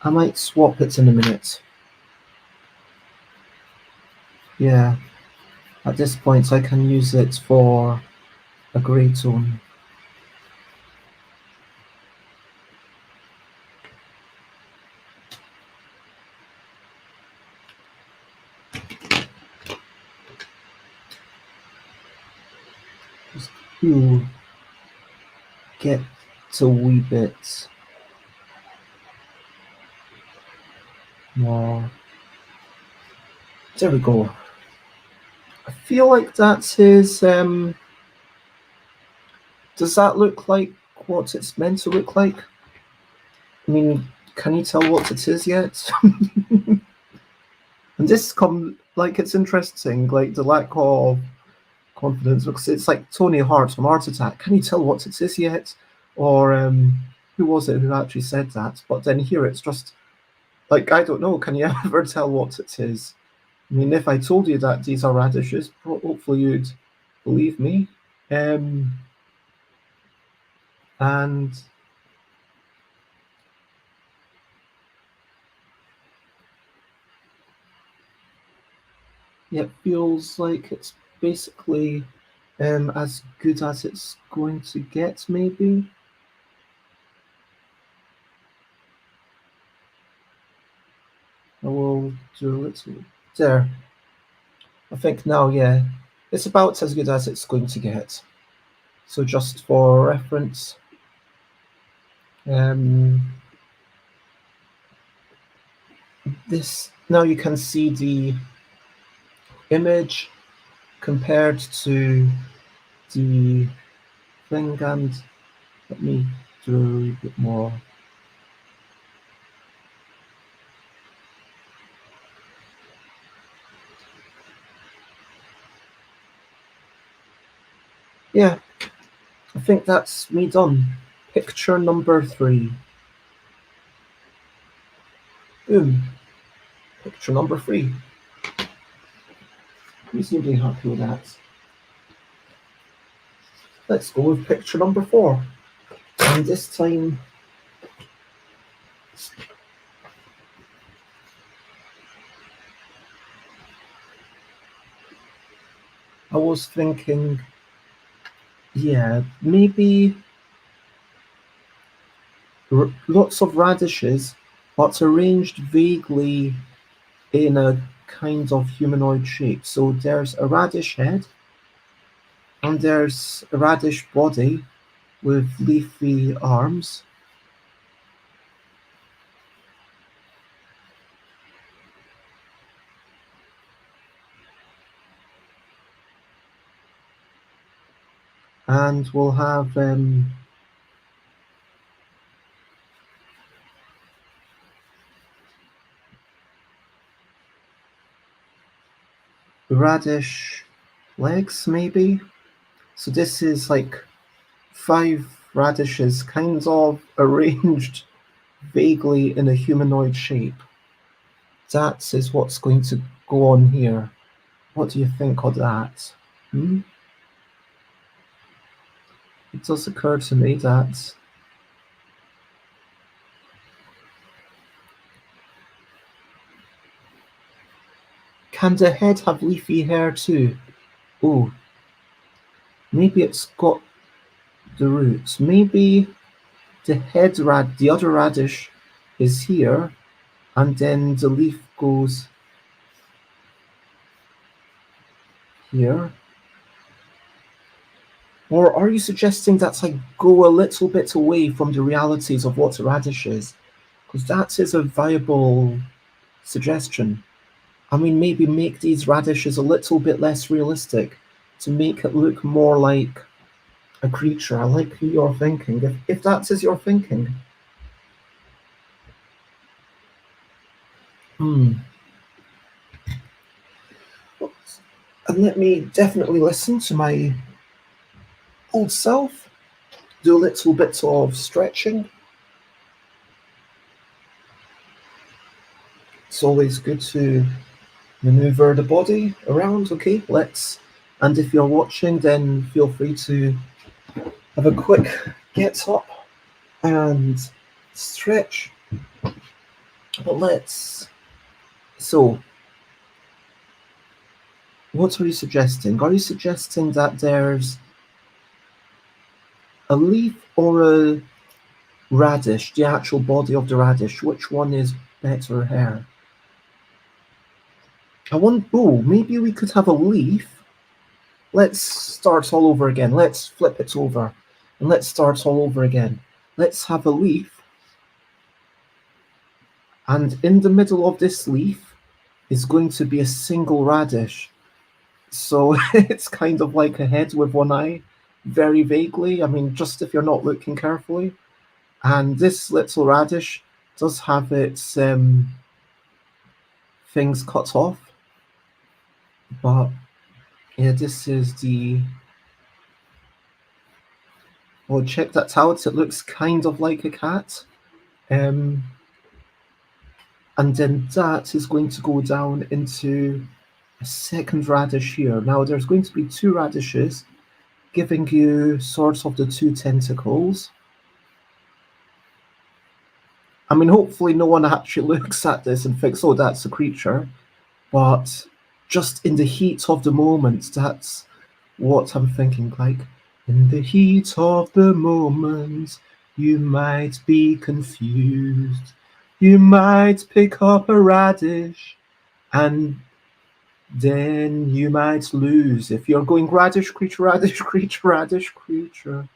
I might swap it in a minute. Yeah, at this point I can use it for a grey tone. Just get a wee bit more. There we go. I feel like that is. Does that look like what it's meant to look like? I mean, can you tell what it is yet? And this like it's interesting, like the lack of confidence, because it's like Tony Hart from Art Attack. Can you tell what it is yet? Or who was it who actually said that? But then here it's just like, I don't know. Can you ever tell what it is? I mean, if I told you that these are radishes, hopefully you'd believe me. And it feels like it's basically as good as it's going to get, maybe. I will do a little there. I think now, yeah, it's about as good as it's going to get. So just for reference, this now you can see the image compared to the thing, and let me do a bit more. Yeah, I think that's me done. Picture number 3. Boom. Picture number 3. Reasonably happy with that. Let's go with picture number 4. And this time, I was thinking, yeah, maybe lots of radishes, but arranged vaguely in a kind of humanoid shape. So there's a radish head, and there's a radish body with leafy arms. And we'll have radish legs, maybe. So this is like 5 radishes kind of arranged vaguely in a humanoid shape. That is what's going to go on here. What do you think of that? It does occur to me that can the head have leafy hair too? Oh, maybe it's got the roots. Maybe the other radish is here, and then the leaf goes here. Or are you suggesting that I go a little bit away from the realities of what a radish is? Because that is a viable suggestion. I mean, maybe make these radishes a little bit less realistic to make it look more like a creature. I like who you're thinking. If that is your thinking. And let me definitely listen to my old self, do a little bit of stretching. It's always good to maneuver the body around. Okay, let's. And if you're watching, then feel free to have a quick get up and stretch. But let's. So, what are you suggesting? Are you suggesting that there's a leaf or a radish, the actual body of the radish? Which one is better hair? I want. Oh, maybe we could have a leaf. Let's start all over again. Let's flip it over and let's start all over again. Let's have a leaf, and in the middle of this leaf is going to be a single radish. So it's kind of like a head with one eye, very vaguely. I mean, just if you're not looking carefully. And this little radish does have its things cut off, but yeah, this is the. Well, check that out. It looks kind of like a cat. Um, and then that is going to go down into a second radish here. Now there's going to be two radishes, giving you sort of the two tentacles. I mean, hopefully no one actually looks at this and thinks, oh, that's a creature. But just in the heat of the moment, that's what I'm thinking. Like, in the heat of the moment, you might be confused. You might pick up a radish, and then you might lose if you're going radish, creature, radish, creature, radish, creature.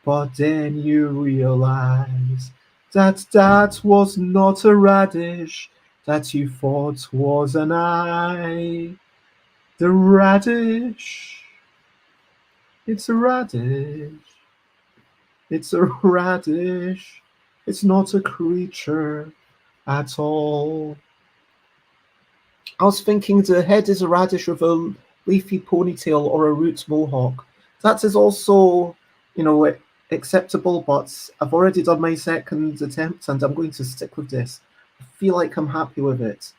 But then you realize that that was not a radish, that you thought was an eye. The radish. It's a radish. It's a radish. It's not a creature at all. I was thinking the head is a radish with a leafy ponytail or a root mohawk. That is also, you know, acceptable, but I've already done my second attempt and I'm going to stick with this. I feel like I'm happy with it.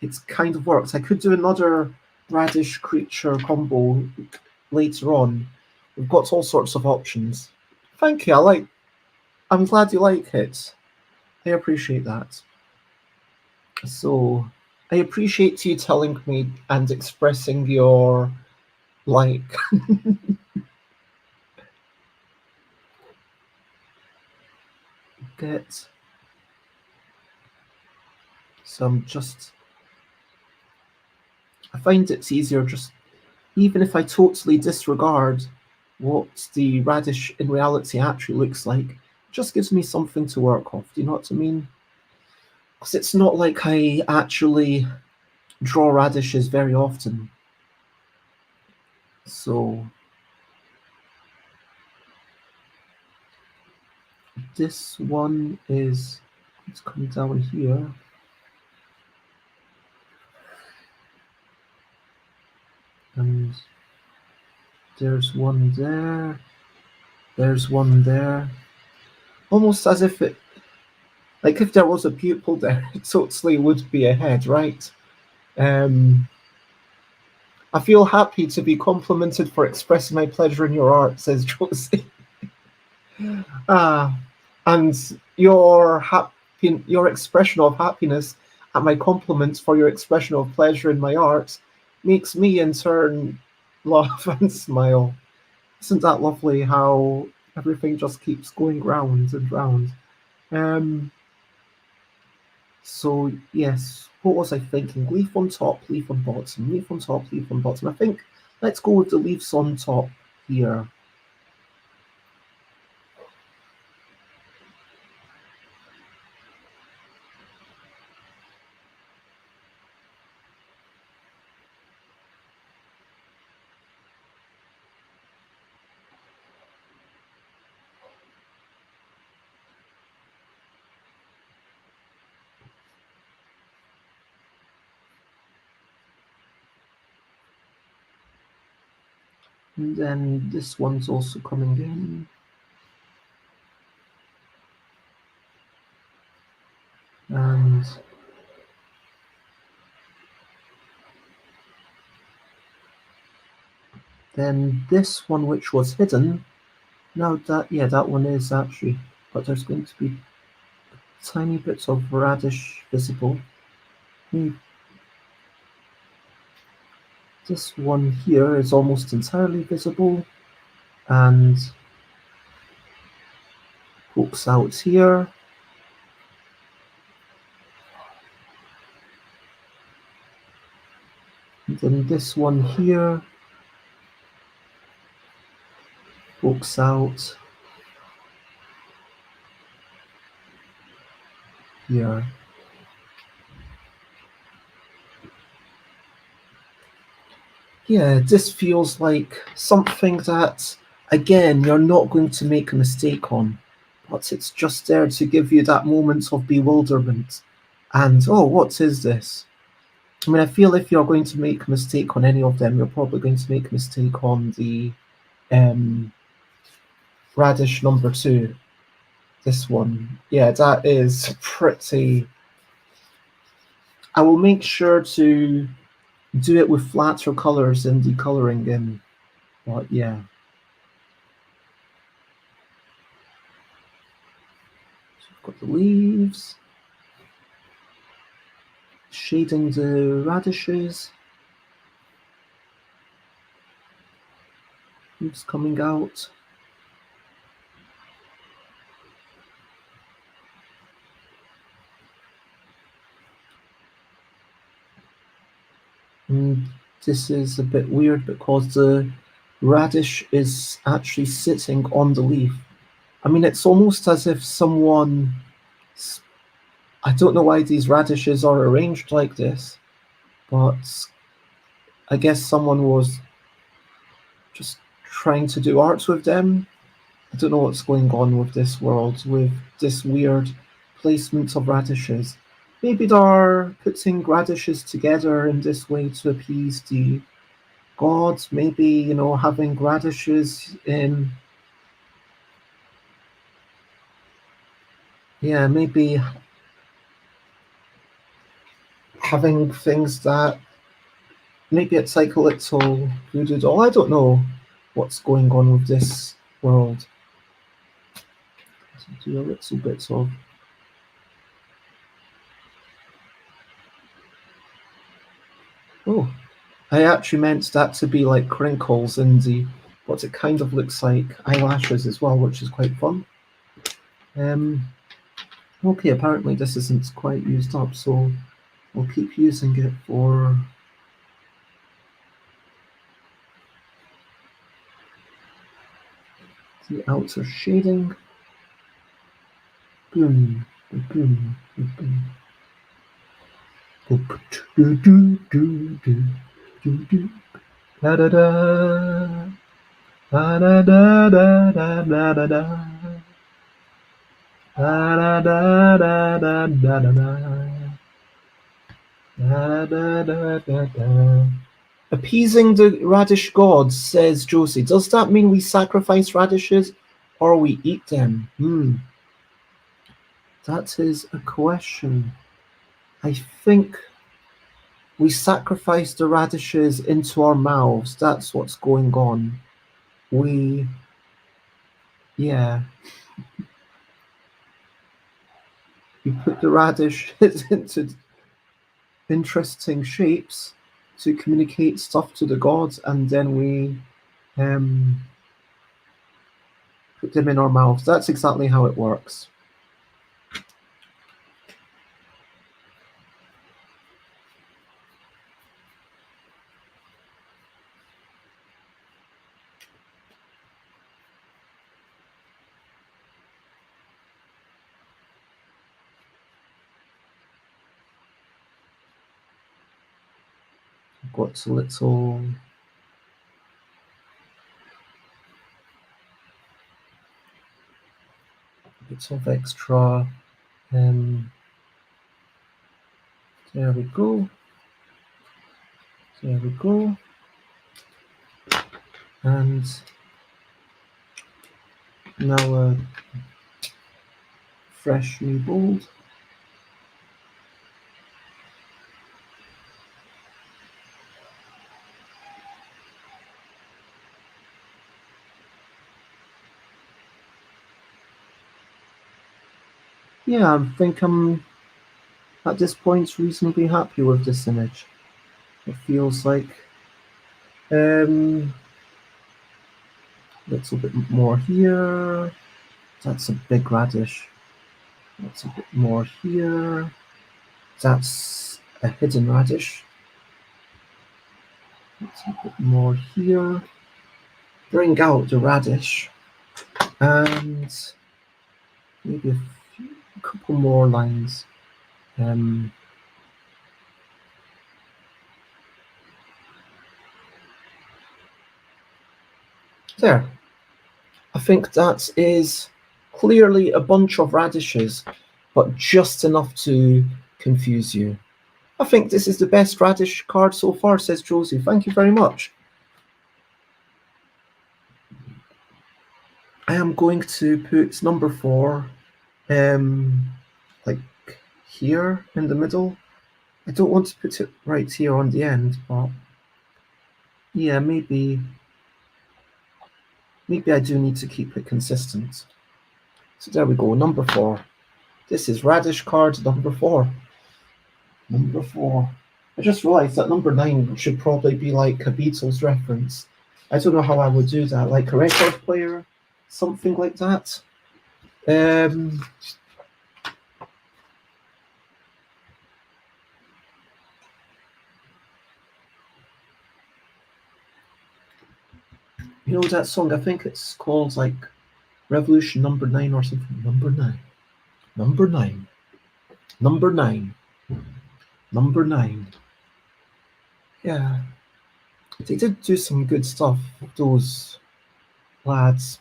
It's kind of worked. I could do another radish creature combo later on. We've got all sorts of options. Thank you. I'm glad you like it. I appreciate that. So I appreciate you telling me and expressing your like. Get some just. I find it's easier just even if I totally disregard what the radish in reality actually looks like. It just gives me something to work off. Do you know what I mean? Because it's not like I actually draw radishes very often. So this one is, let's come down here. And there's one there. There's one there. Almost as if it, like if there was a pupil there, it totally would be a head, right? Um, I feel happy to be complimented for expressing my pleasure in your art, says Josie. Ah, and your expression of happiness at my compliments for your expression of pleasure in my art makes me in turn laugh and smile. Isn't that lovely how everything just keeps going round and round? Um, so yes, what was I thinking? Leaf on top, leaf on bottom, leaf on top, leaf on bottom. I think let's go with the leaves on top here. And then this one's also coming in. And then this one, which was hidden, now that one is actually, but there's going to be tiny bits of radish visible. This one here is almost entirely visible and pokes out here. And then this one here pokes out here. Yeah, this feels like something that, again, you're not going to make a mistake on, but it's just there to give you that moment of bewilderment. And, oh, what is this? I mean, I feel if you're going to make a mistake on any of them, you're probably going to make a mistake on the radish number 2. This one. Yeah, that is pretty... I will make sure to do it with flatter colors in the coloring in, but yeah. So we've got the leaves, shading the radishes, leaves coming out. And this is a bit weird because the radish is actually sitting on the leaf. I mean, it's almost as if someone... I don't know why these radishes are arranged like this, but I guess someone was just trying to do art with them. I don't know what's going on with this world, with this weird placement of radishes. Maybe they're putting radishes together in this way to appease the gods. Maybe, having radishes in... Yeah, maybe having things that... Maybe it's like a little voodoo doll. I don't know what's going on with this world. So do a little bit of... Oh, I actually meant that to be like crinkles in the... But it kind of looks like eyelashes as well, which is quite fun. Okay, apparently this isn't quite used up, so we'll keep using it for... the outer shading. Boom, boom, boom. Do do do do do do. Da da da. Da da da da da da da da. Da da da da da da da da. Da da da da da. Appeasing the radish gods, says Josie. Does that mean we sacrifice radishes or we eat them? That is a question. I think we sacrifice the radishes into our mouths. That's what's going on. Yeah. We put the radishes into interesting shapes to communicate stuff to the gods, and then we put them in our mouths. That's exactly how it works. Got a little bits of extra. There we go. There we go. And now a fresh new bold. Yeah, I think I'm at this point reasonably happy with this image. It feels like a little bit more here. That's a big radish. That's a bit more here. That's a hidden radish. That's a bit more here. Bring out the radish and maybe a couple more lines. There. I think that is clearly a bunch of radishes, but just enough to confuse you. I think this is the best radish card so far, says Josie. Thank you very much. I am going to put number 4 like here in the middle. I don't want to put it right here on the end, but yeah, maybe I do need to keep it consistent. So there we go, number 4. This is radish card number 4. Number 4. I just realised that number 9 should probably be like a Beatles reference. I don't know how I would do that, like a record player, something like that. You know that song? I think it's called like Revolution Number 9 or something. Number 9. Number 9. Number 9. Number 9. Yeah. They did do some good stuff, those lads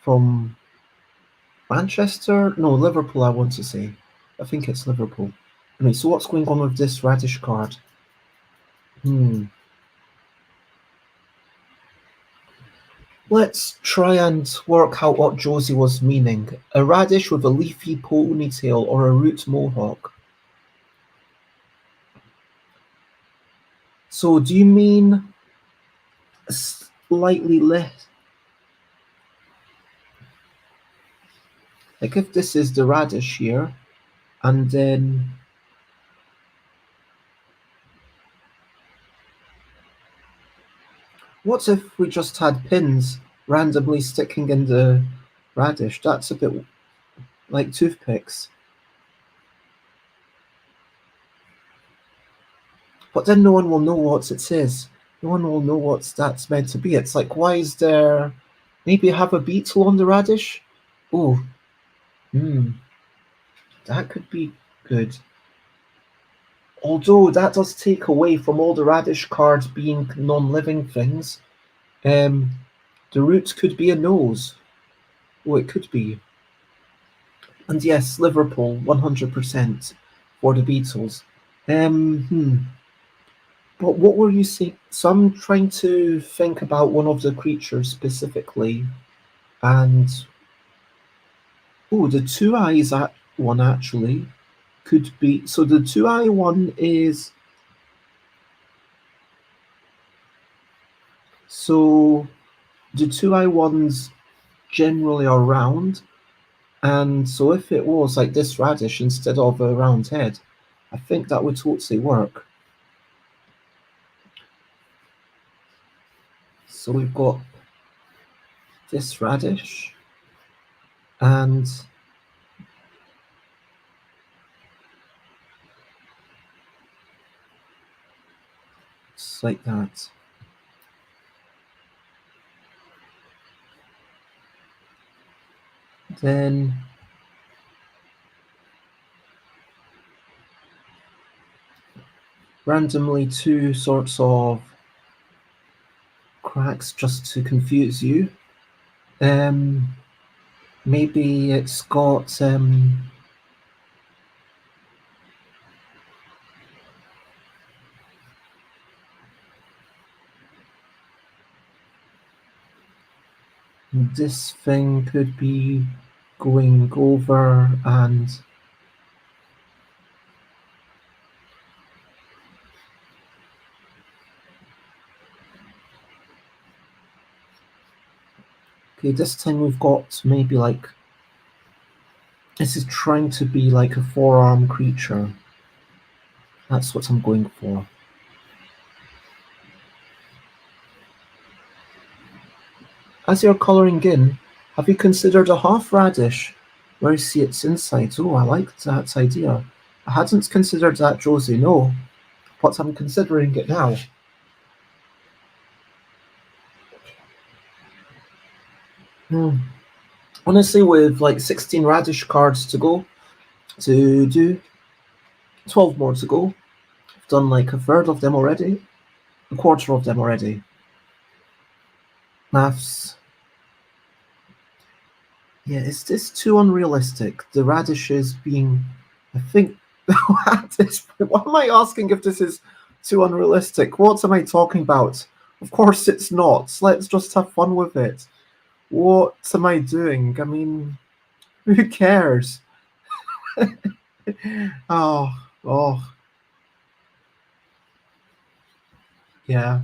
from Manchester? No, Liverpool, I want to say. I think it's Liverpool. Anyway, so what's going on with this radish card? Let's try and work out what Josie was meaning. A radish with a leafy ponytail or a root mohawk. So do you mean slightly less? Like if this is the radish here, and then what if we just had pins randomly sticking in the radish? That's a bit like toothpicks. But then no one will know what it is. No one will know what that's meant to be. It's like, why is there... Maybe have a beetle on the radish? Oh, that could be good. Although that does take away from all the radish cards being non-living things. The root could be a nose. Oh, it could be. And yes, Liverpool, 100% for the Beatles. But what were you saying? So I'm trying to think about one of the creatures specifically. And, the two eyes one actually could be... So the two eye one is... So the two eye ones generally are round. And so if it was like this radish instead of a round head, I think that would totally work. So we've got this radish and just like that. Then randomly two sorts of cracks just to confuse you. Maybe it's got this thing could be going over and okay, this time we've got maybe like this is trying to be like a four-arm creature. That's what I'm going for. As you're colouring in, have you considered a half radish where you see its inside? Oh, I like that idea. I hadn't considered that, Josie, no, but I'm considering it now. Honestly, with like 16 radish cards to go, to do 12 more to go, I've done like a third of them already, a quarter of them already. Maths. Yeah, is this too unrealistic? The radishes being, I think, at this point, why am I asking if this is too unrealistic? What am I talking about? Of course it's not. Let's just have fun with it. What am I doing? I mean, who cares? Oh, yeah.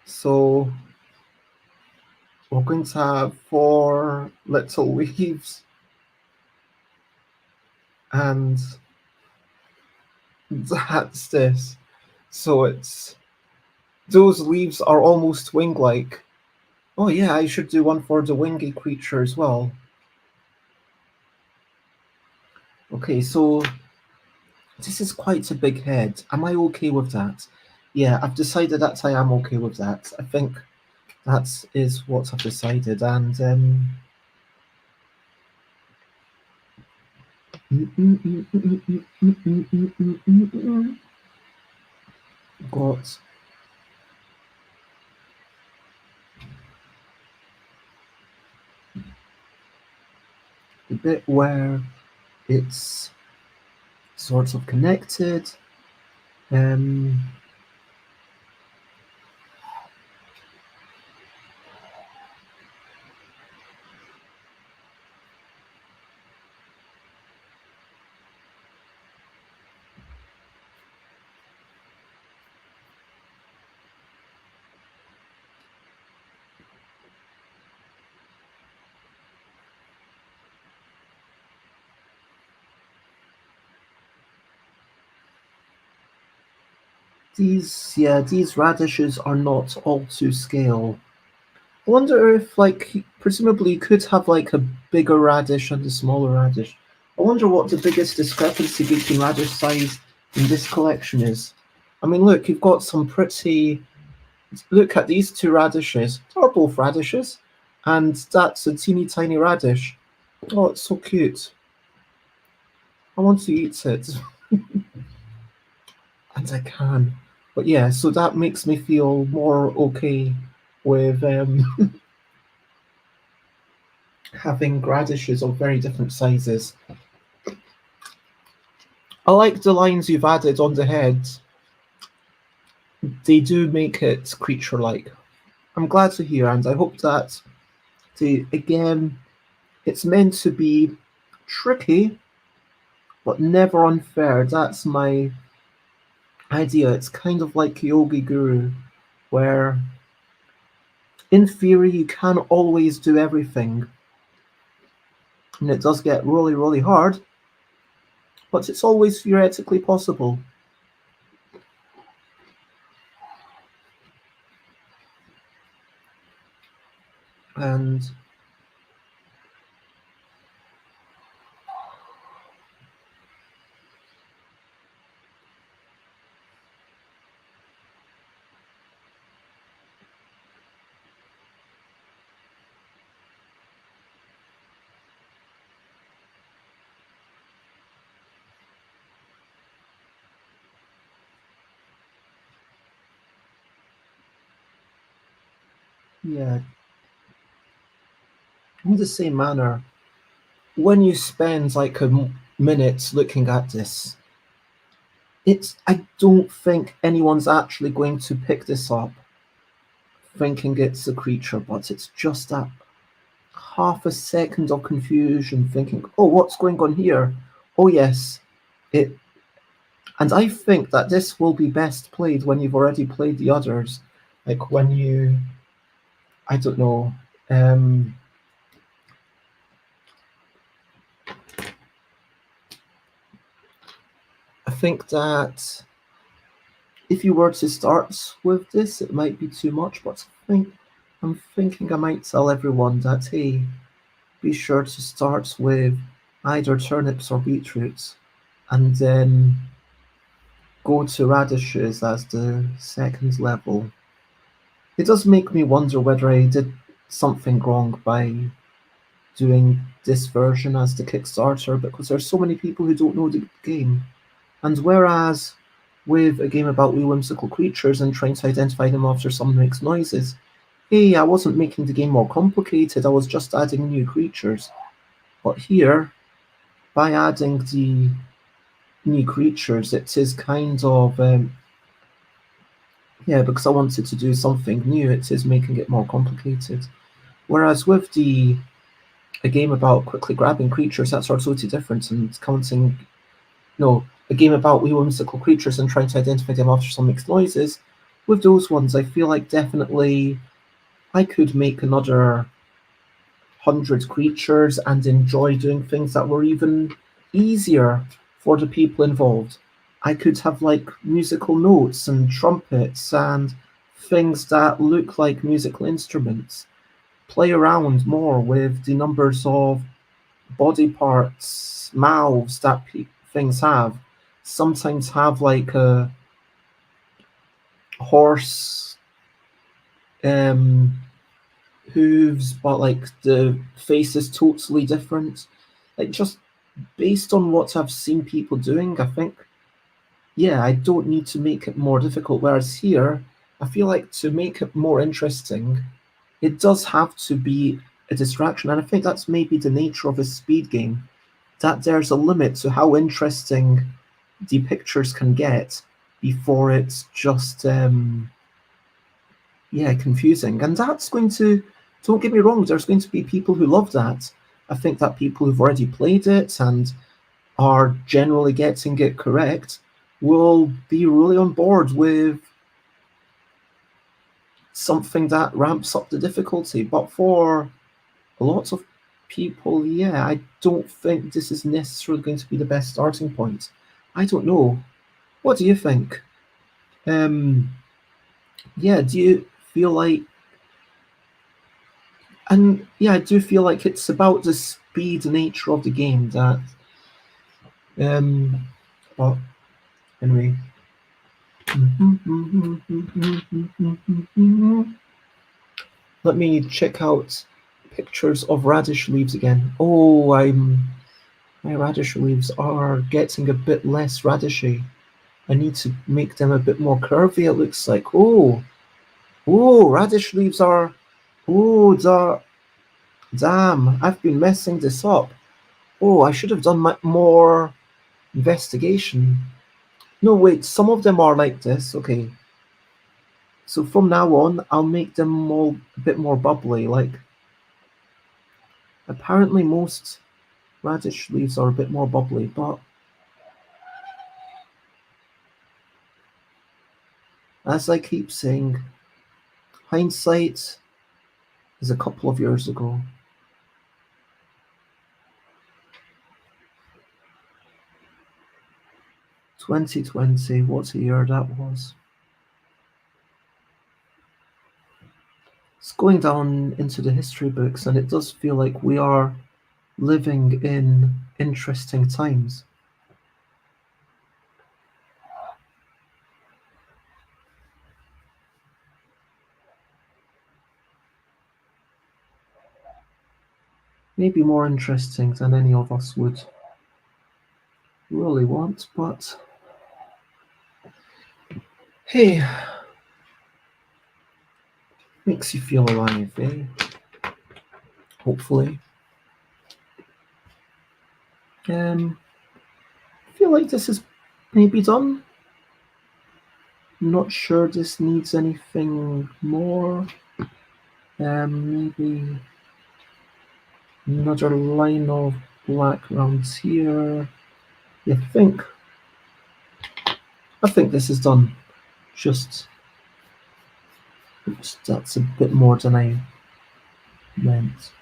So we're going to have 4 little leaves, and that's this. So it's those leaves are almost wing-like. Oh yeah, I should do one for the wingy creature as well. Okay, so this is quite a big head. Am I okay with that? Yeah, I've decided that I am okay with that. I think that is what I've decided, and got the bit where it's sort of connected. These radishes are not all to scale. I wonder if, like, presumably you could have like a bigger radish and a smaller radish. I wonder what the biggest discrepancy between radish size in this collection is. I mean, look, you've got some pretty. Look at these 2 radishes. They're both radishes, and that's a teeny tiny radish. Oh, it's so cute. I want to eat it, and I can. But yeah, so that makes me feel more okay with having radishes of very different sizes. I like the lines you've added on the head. They do make it creature-like. I'm glad to hear, and I hope that again, it's meant to be tricky, but never unfair. That's my idea. It's kind of like Yogi Guru, where in theory you can't always do everything. And it does get really, really hard, but it's always theoretically possible. And yeah, in the same manner, when you spend like a minute looking at this, I don't think anyone's actually going to pick this up. thinking it's a creature, but it's just that half a second of confusion, thinking, oh, what's going on here? Oh yes, it. And I think that this will be best played when you've already played the others, like when you, I don't know, I think that if you were to start with this, it might be too much, but I'm thinking I might tell everyone that, hey, be sure to start with either turnips or beetroots, and then go to radishes as the second level. It does make me wonder whether I did something wrong by doing this version as the Kickstarter, because there's so many people who don't know the game. And whereas with a game about wee whimsical creatures and trying to identify them after someone makes noises, hey, I wasn't making the game more complicated, I was just adding new creatures. But here, by adding the new creatures, it is kind of, yeah, because I wanted to do something new, it is making it more complicated. Whereas with a game about quickly grabbing creatures, that's totally different and counting, no, a game about wee whimsical creatures and trying to identify them after some makes noises, with those ones, I feel like definitely I could make another 100 creatures and enjoy doing things that were even easier for the people involved. I could have like musical notes and trumpets and things that look like musical instruments. Play around more with the numbers of body parts, mouths that things have. Sometimes have like a horse hooves, but like the face is totally different. Like just based on what I've seen people doing, I think, yeah, I don't need to make it more difficult. Whereas here, I feel like to make it more interesting, it does have to be a distraction. And I think that's maybe the nature of a speed game, that there's a limit to how interesting the pictures can get before it's just yeah, confusing. And that's going to, don't get me wrong, there's going to be people who love that. I think that people who've already played it and are generally getting it correct will be really on board with something that ramps up the difficulty. But for a lot of people, yeah, I don't think this is necessarily going to be the best starting point. I don't know. What do you think? Yeah, do you feel like, and yeah, I do feel like it's about the speed nature of the game that, but anyway. Let me check out pictures of radish leaves again. Oh, my radish leaves are getting a bit less radishy. I need to make them a bit more curvy, it looks like. Oh, radish leaves are, oh, damn, I've been messing this up. Oh, I should have done more investigation. No, wait, some of them are like this. Okay. So from now on, I'll make them all a bit more bubbly. Like, apparently most radish leaves are a bit more bubbly, but as I keep saying, hindsight is a couple of years ago. 2020, what a year that was. It's going down into the history books, and it does feel like we are living in interesting times. Maybe more interesting than any of us would really want, but hey, makes you feel alive, eh? Hopefully. I feel like this is maybe done. Not sure this needs anything more. Maybe another line of black rounds here. I think this is done. Just oops, that's a bit more than I meant.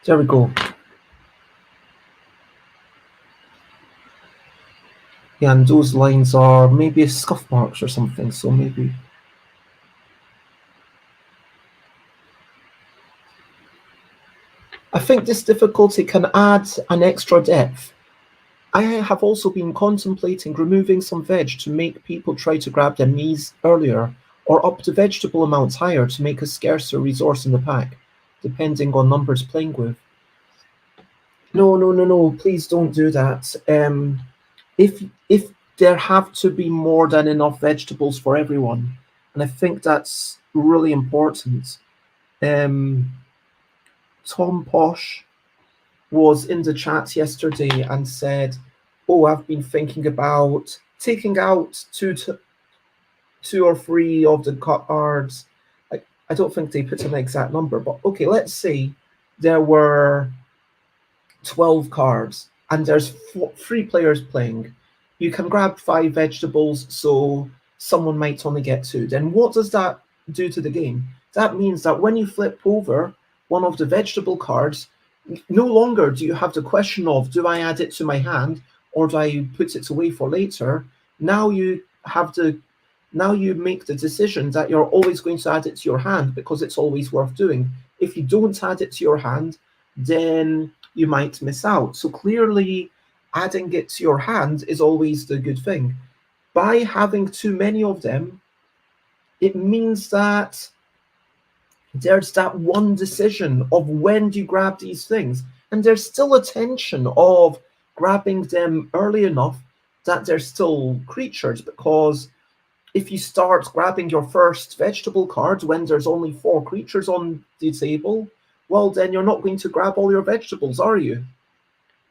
There we go. Yeah, and those lines are maybe scuff marks or something, so maybe. I think this difficulty can add an extra depth. I have also been contemplating removing some veg to make people try to grab their knees earlier, or up the vegetable amounts higher to make a scarcer resource in the pack, depending on numbers playing with. No, please don't do that. If there have to be more than enough vegetables for everyone, and I think that's really important. Tom Posh was in the chat yesterday and said, "Oh, I've been thinking about taking out two or three of the cards." I don't think they put an exact number, but okay, let's say there were 12 cards and there's 3 players playing. You can grab 5 vegetables, so someone might only get 2. Then what does that do to the game? That means that when you flip over one of the vegetable cards, no longer do you have the question of, do I add it to my hand or do I put it away for later? Now you make the decision that you're always going to add it to your hand because it's always worth doing. If you don't add it to your hand, then you might miss out. So clearly, adding it to your hand is always the good thing. By having too many of them, it means that there's that one decision of when do you grab these things. And there's still a tension of grabbing them early enough that they're still creatures, because if you start grabbing your first vegetable card when there's only 4 creatures on the table, well, then you're not going to grab all your vegetables, are you?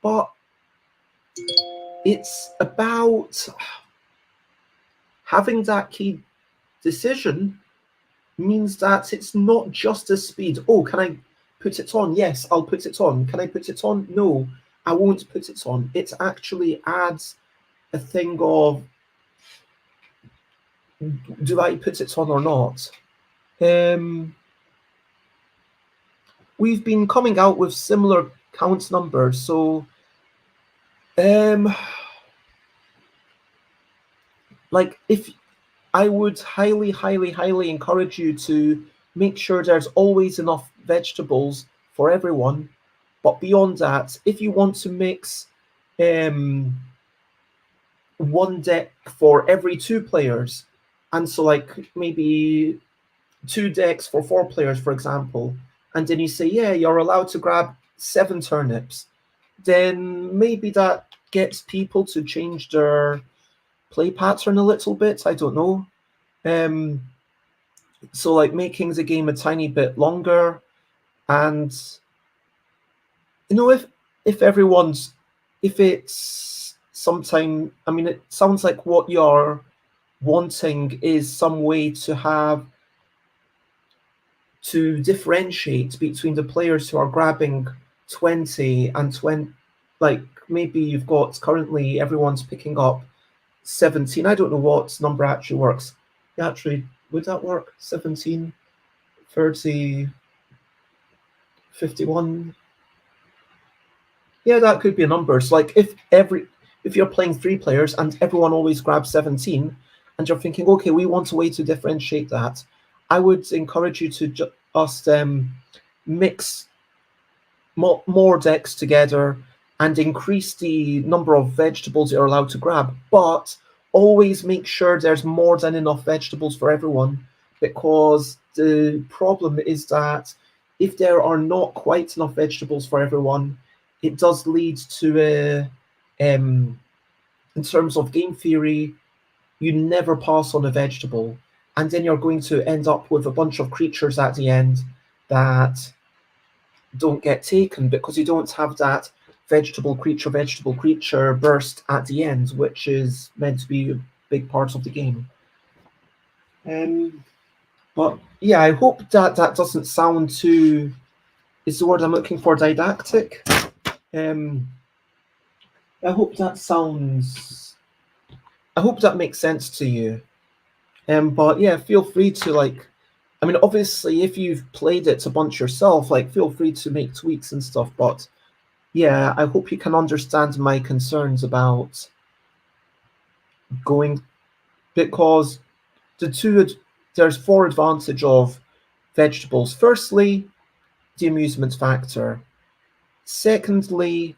But it's about having that key decision means that it's not just a speed. Oh, can I put it on? Yes, I'll put it on. Can I put it on? No, I won't put it on. It actually adds a thing of, do I put it on or not? We've been coming out with similar count numbers, so like, if I would highly encourage you to make sure there's always enough vegetables for everyone. But beyond that, if you want to mix one deck for every 2 players, and so like maybe 2 decks for 4 players, for example, and then you say, yeah, you're allowed to grab 7 turnips, then maybe that gets people to change their play pattern a little bit. I don't know. So like making the game a tiny bit longer, and if it's sometime, I mean, it sounds like what you're wanting is some way to differentiate between the players who are grabbing 20 and 20, like maybe you've got currently everyone's picking up 17. I don't know what number actually works. Actually, would that work? 17, 30, 51. Yeah, that could be a number. So like if you're playing 3 players and everyone always grabs 17, and you're thinking, okay, we want a way to differentiate that, I would encourage you to just mix more decks together and increase the number of vegetables you're allowed to grab, but always make sure there's more than enough vegetables for everyone, because the problem is that if there are not quite enough vegetables for everyone, it does lead to in terms of game theory, you never pass on a vegetable, and then you're going to end up with a bunch of creatures at the end that don't get taken because you don't have that vegetable creature burst at the end, which is meant to be a big part of the game. But yeah, I hope that doesn't sound too, is the word I'm looking for, didactic? I hope that makes sense to you. But yeah, feel free to obviously if you've played it a bunch yourself, feel free to make tweaks and stuff, but yeah, I hope you can understand my concerns about going, because there's 4 advantage of vegetables. Firstly, the amusement factor. Secondly,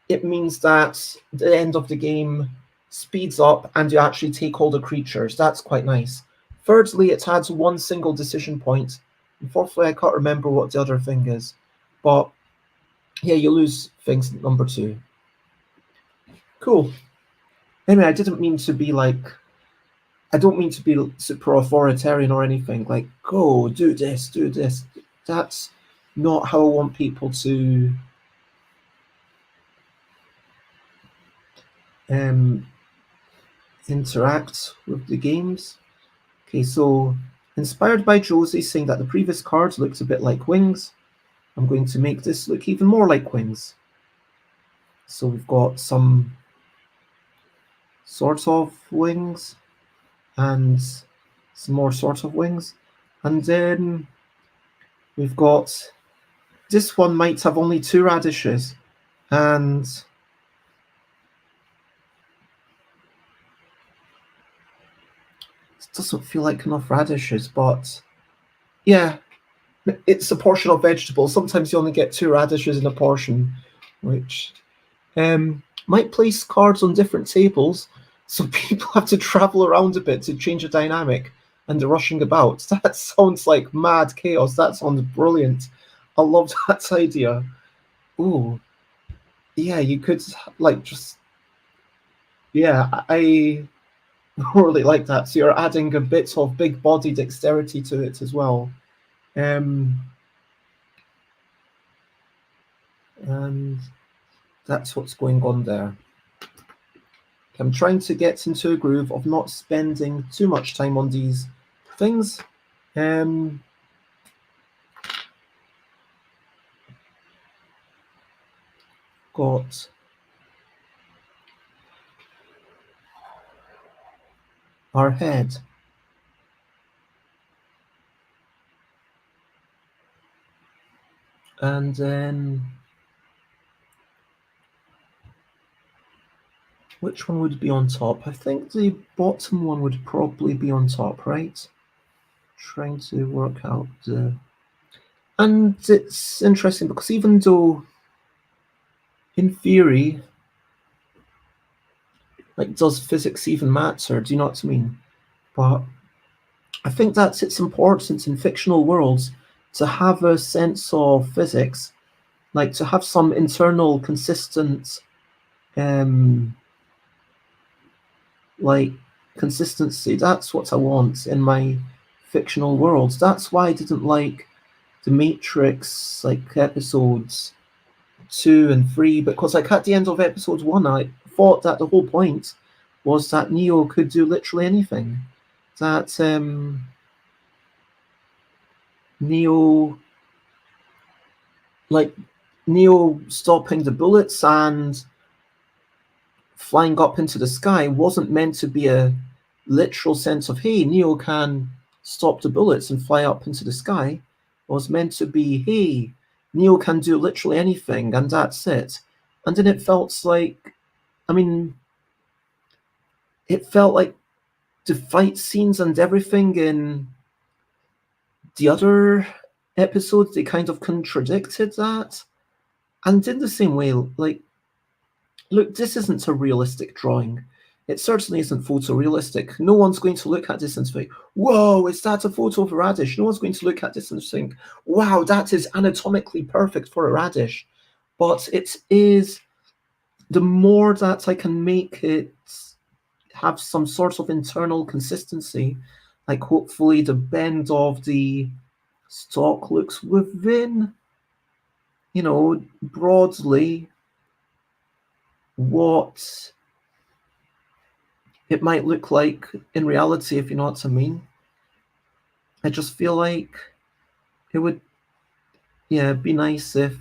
it means that the end of the game speeds up and you actually take all the creatures. That's quite nice. Thirdly, it adds 1 single decision point. And fourthly, I can't remember what the other thing is. But yeah, you lose things number 2. Cool. Anyway, I don't mean to be super authoritarian or anything. Go, do this, do this. That's not how I want people to interact with the games. Okay, so inspired by Josie saying that the previous card looked a bit like wings, I'm going to make this look even more like wings. So we've got some sort of wings and some more sort of wings. And then we've got, this one might have only 2 radishes, and it doesn't feel like enough radishes, but yeah, it's a portion of vegetables. Sometimes you only get 2 radishes in a portion, which might place cards on different tables, so people have to travel around a bit to change the dynamic, and they're rushing about. That sounds like mad chaos. That sounds brilliant. I love that idea. Ooh, yeah, you could I really like that. So you're adding a bit of big body dexterity to it as well. And that's what's going on there. I'm trying to get into a groove of not spending too much time on these things. Got our head. And then which one would be on top? I think the bottom one would probably be on top, right? Trying to work out the... And it's interesting because even though in theory, does physics even matter? Do you know what I mean? But I think that's its importance in fictional worlds, to have a sense of physics, to have some internal consistent consistency. That's what I want in my fictional worlds. That's why I didn't like the Matrix episodes 2 and 3, because at the end of episode 1 I thought that the whole point was that Neo could do literally anything. That Neo stopping the bullets and flying up into the sky wasn't meant to be a literal sense of, hey, Neo can stop the bullets and fly up into the sky. It was meant to be, hey, Neo can do literally anything, and that's it. And then it felt like, it felt like the fight scenes and everything in the other episodes, they kind of contradicted that. And in the same way, look, this isn't a realistic drawing. It certainly isn't photorealistic. No one's going to look at this and think, whoa, is that a photo of a radish? No one's going to look at this and think, wow, that is anatomically perfect for a radish. But it is, the more that I can make it have some sort of internal consistency, hopefully the bend of the stalk looks within you know, broadly what it might look like in reality, if you know what I mean. I just feel like it would, yeah, be nice if,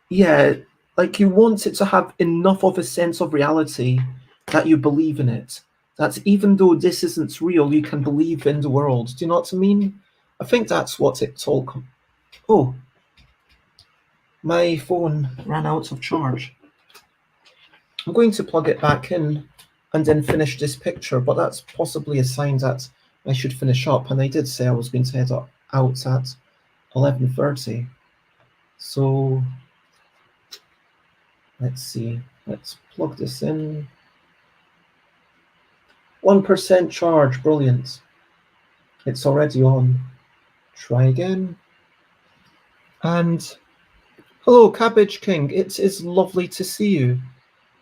yeah, like you want it to have enough of a sense of reality that you believe in it. That even though this isn't real, you can believe in the world. Do you know what I mean? I think that's what it's all. Oh, my phone ran out of charge. I'm going to plug it back in and then finish this picture, but that's possibly a sign that I should finish up. And I did say I was going to head out at 11:30. So let's see. Let's plug this in. 1% charge. Brilliant. It's already on. Try again. And hello, Cabbage King. It is lovely to see you.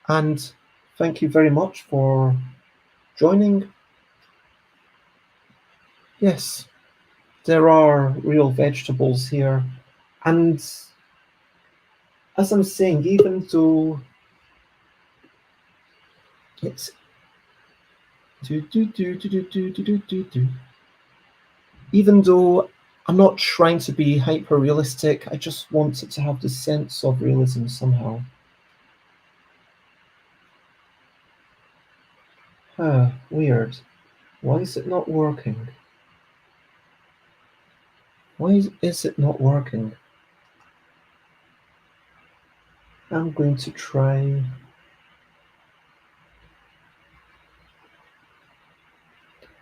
And thank you very much for joining. Yes, there are real vegetables here. And as I'm saying, even though it's even though I'm not trying to be hyper realistic, I just want it to have the sense of realism somehow. Weird. Why is it not working? Why is it not working? I'm going to try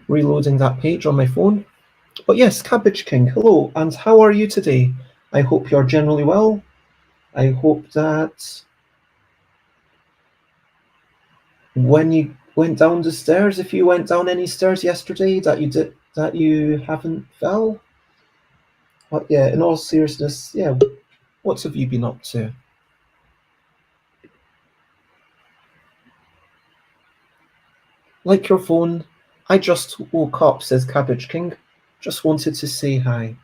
reloading that page on my phone. But yes, Cabbage King, hello, and how are you today? I hope you're generally well. I hope that when you went down the stairs, if you went down any stairs yesterday, that you haven't fell. But yeah, in all seriousness, yeah, what have you been up to? Like your phone, I just woke up, says Cabbage King. Just wanted to say hi.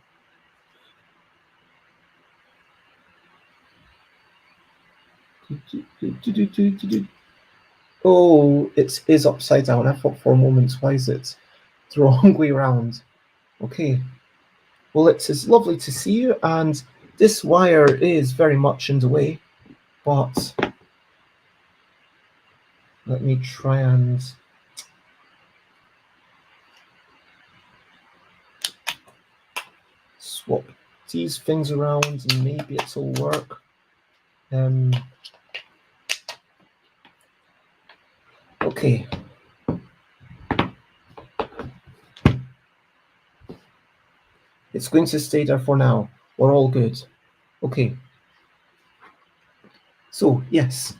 Oh, it is upside down. I thought for a moment, why is it the wrong way round? Okay. Well, it is lovely to see you, and this wire is very much in the way, but let me try and swap these things around and maybe it'll work. Okay. It's going to stay there for now. We're all good. Okay. So, yes.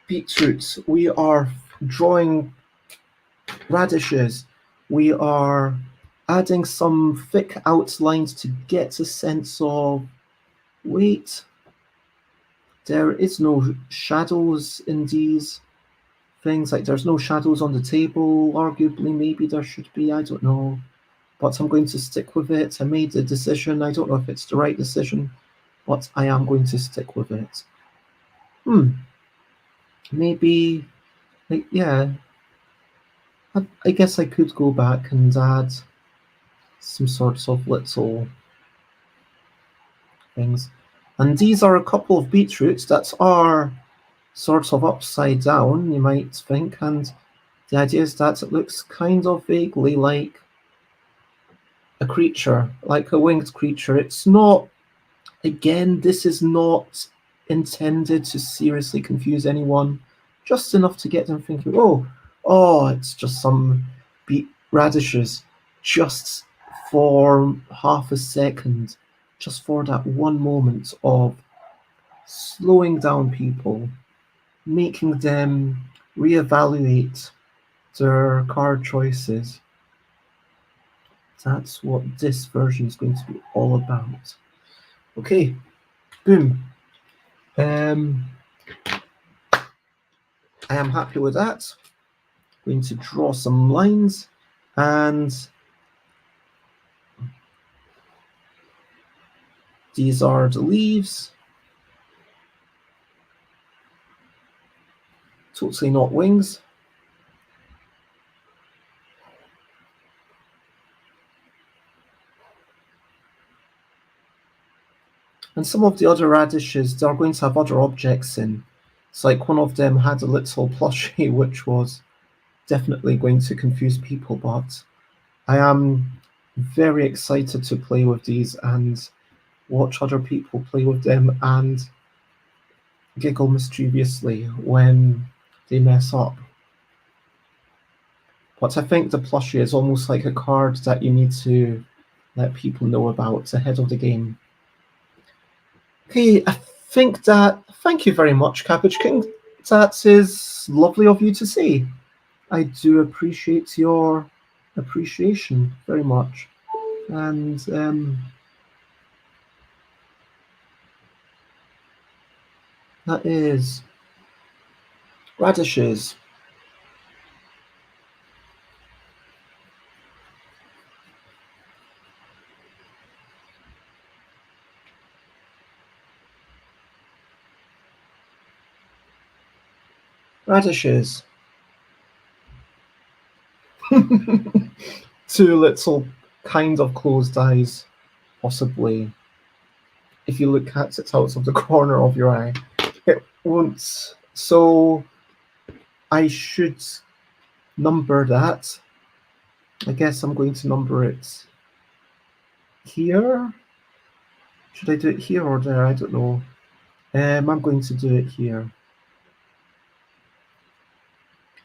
Beetroots. We are drawing radishes. We are adding some thick outlines to get a sense of weight. There is no shadows in these things. Like there's no shadows on the table. Arguably, maybe there should be. I don't know. But I'm going to stick with it. I made the decision. I don't know if it's the right decision, but I am going to stick with it. Maybe, like, yeah. I guess I could go back and add some sorts of little things. And these are a couple of beetroots that are sort of upside down, you might think, and the idea is that it looks kind of vaguely like a creature, like a winged creature. It's not, again, this is not intended to seriously confuse anyone, just enough to get them thinking, oh, it's just some radishes, just for half a second, just for that one moment of slowing down people, making them reevaluate their card choices. That's what this version is going to be all about. Okay, boom. I am happy with that. Going to draw some lines, and These are the leaves. Totally not wings. And some of the other radishes, they're going to have other objects in. It's like one of them had a little plushie, which was definitely going to confuse people, but I am very excited to play with these and watch other people play with them and giggle mischievously when they mess up. But I think the plushie is almost like a card that you need to let people know about ahead of the game. Okay, I think that, thank you very much, Cabbage King. That is lovely of you to say. I do appreciate your appreciation very much. And that is radishes. Radishes. Two little kind of closed eyes, possibly. If you look at it out of the corner of your eye, it won't. So I should number that. I guess I'm going to number it here. Should I do it here or there? I don't know. I'm going to do it here.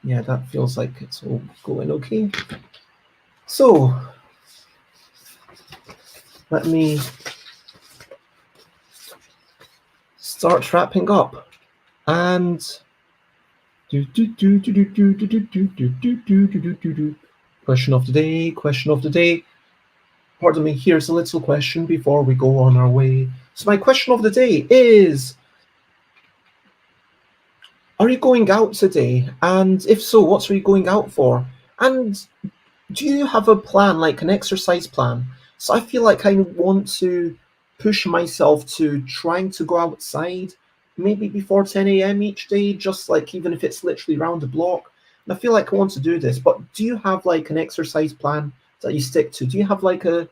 Yeah, that feels like it's all going okay. So let me start wrapping up. And question of the day, question of the day. Pardon me, here's a little question before we go on our way. So my question of the day is, are you going out today? And if so, what are you going out for? And do you have a plan, like an exercise plan? So I feel like I want to push myself to trying to go outside maybe before 10 a.m. each day, just like even if it's literally round the block. And I feel like I want to do this, but do you have like an exercise plan that you stick to? Do you have like a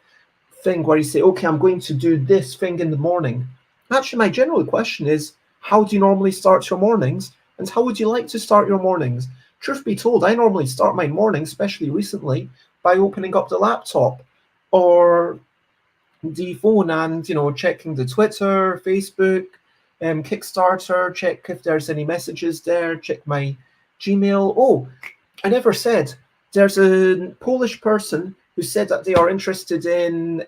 thing where you say, okay, I'm going to do this thing in the morning? Actually, my general question is, how do you normally start your mornings? And how would you like to start your mornings? Truth be told, I normally start my morning, especially recently, by opening up the laptop or the phone and, checking the Twitter, Facebook, Kickstarter, check if there's any messages there, check my Gmail. Oh, I never said, there's a Polish person who said that they are interested in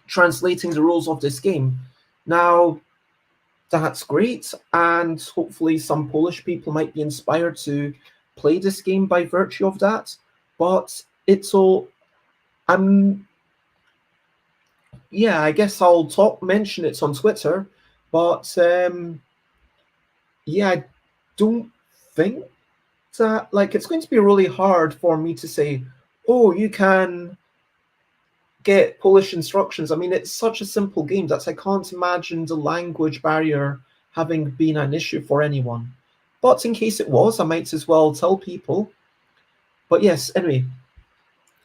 translating the rules of this game. Now, that's great, and hopefully some Polish people might be inspired to play this game by virtue of that. But it's all, yeah, I guess I'll mention it on Twitter, but yeah, I don't think that, like, it's going to be really hard for me to say, oh, you can get Polish instructions. I mean, it's such a simple game that I can't imagine the language barrier having been an issue for anyone. But in case it was, I might as well tell people. But yes, anyway,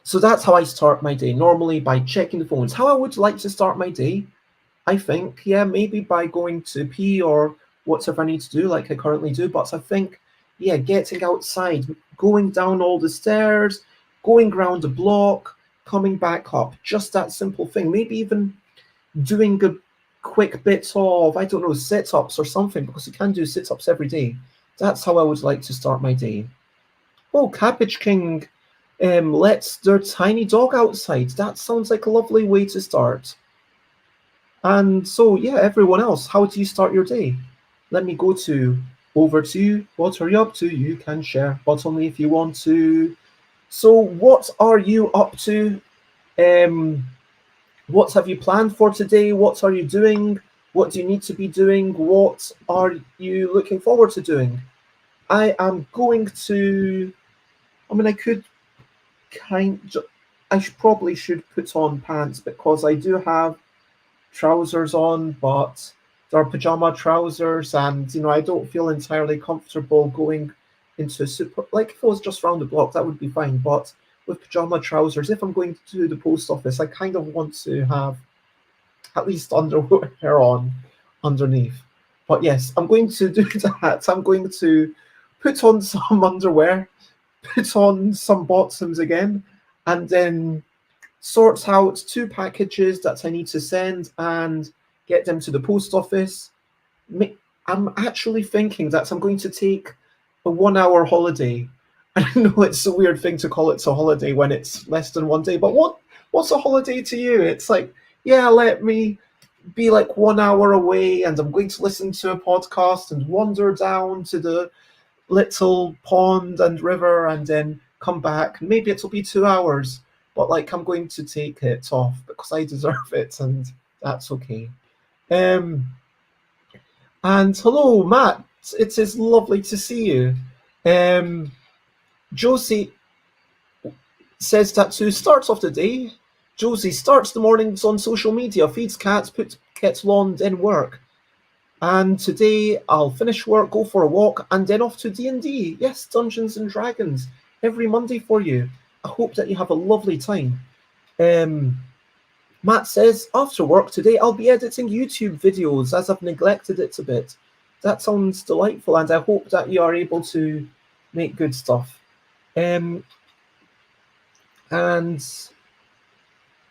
so that's how I start my day, normally by checking the phones. How I would like to start my day, I think, yeah, maybe by going to pee or whatever I need to do, like I currently do. But I think, yeah, getting outside, going down all the stairs, going around the block, coming back up, just that simple thing. Maybe even doing a quick bit of, I don't know, sit-ups or something, because you can do sit-ups every day. That's how I would like to start my day. Oh, Cabbage King lets their tiny dog outside. That sounds like a lovely way to start. And so, yeah, everyone else, how do you start your day? Let me go over to you. What are you up to? You can share, but only if you want to. So what are you up to? What have you planned for today? What are you doing? What do you need to be doing? What are you looking forward to doing? I am going to, I mean, I could probably should put on pants because I do have trousers on, but they're pajama trousers, and I don't feel entirely comfortable going into a super. Like if it was just round the block, that would be fine. But with pajama trousers, if I'm going to the post office, I kind of want to have at least underwear on underneath. But yes, I'm going to do that. I'm going to put on some underwear, put on some bottoms again, and then sort out 2 packages that I need to send and get them to the post office. I'm actually thinking that I'm going to take a 1-hour holiday. I know it's a weird thing to call it a holiday when it's less than 1 day, but what's a holiday to you? It's like, yeah, let me be like 1 hour away and I'm going to listen to a podcast and wander down to the little pond and river and then come back. Maybe it'll be 2 hours, but like I'm going to take it off because I deserve it and that's okay. And hello, Matt. It is lovely to see you. Josie says that to start off the day, Josie starts the mornings on social media, feeds cats, puts kettle on, then work. And today I'll finish work, go for a walk, and then off to D&D. Yes, Dungeons and Dragons, every Monday for you. I hope that you have a lovely time. Matt says, after work today I'll be editing YouTube videos as I've neglected it a bit. That sounds delightful, and I hope that you are able to make good stuff. And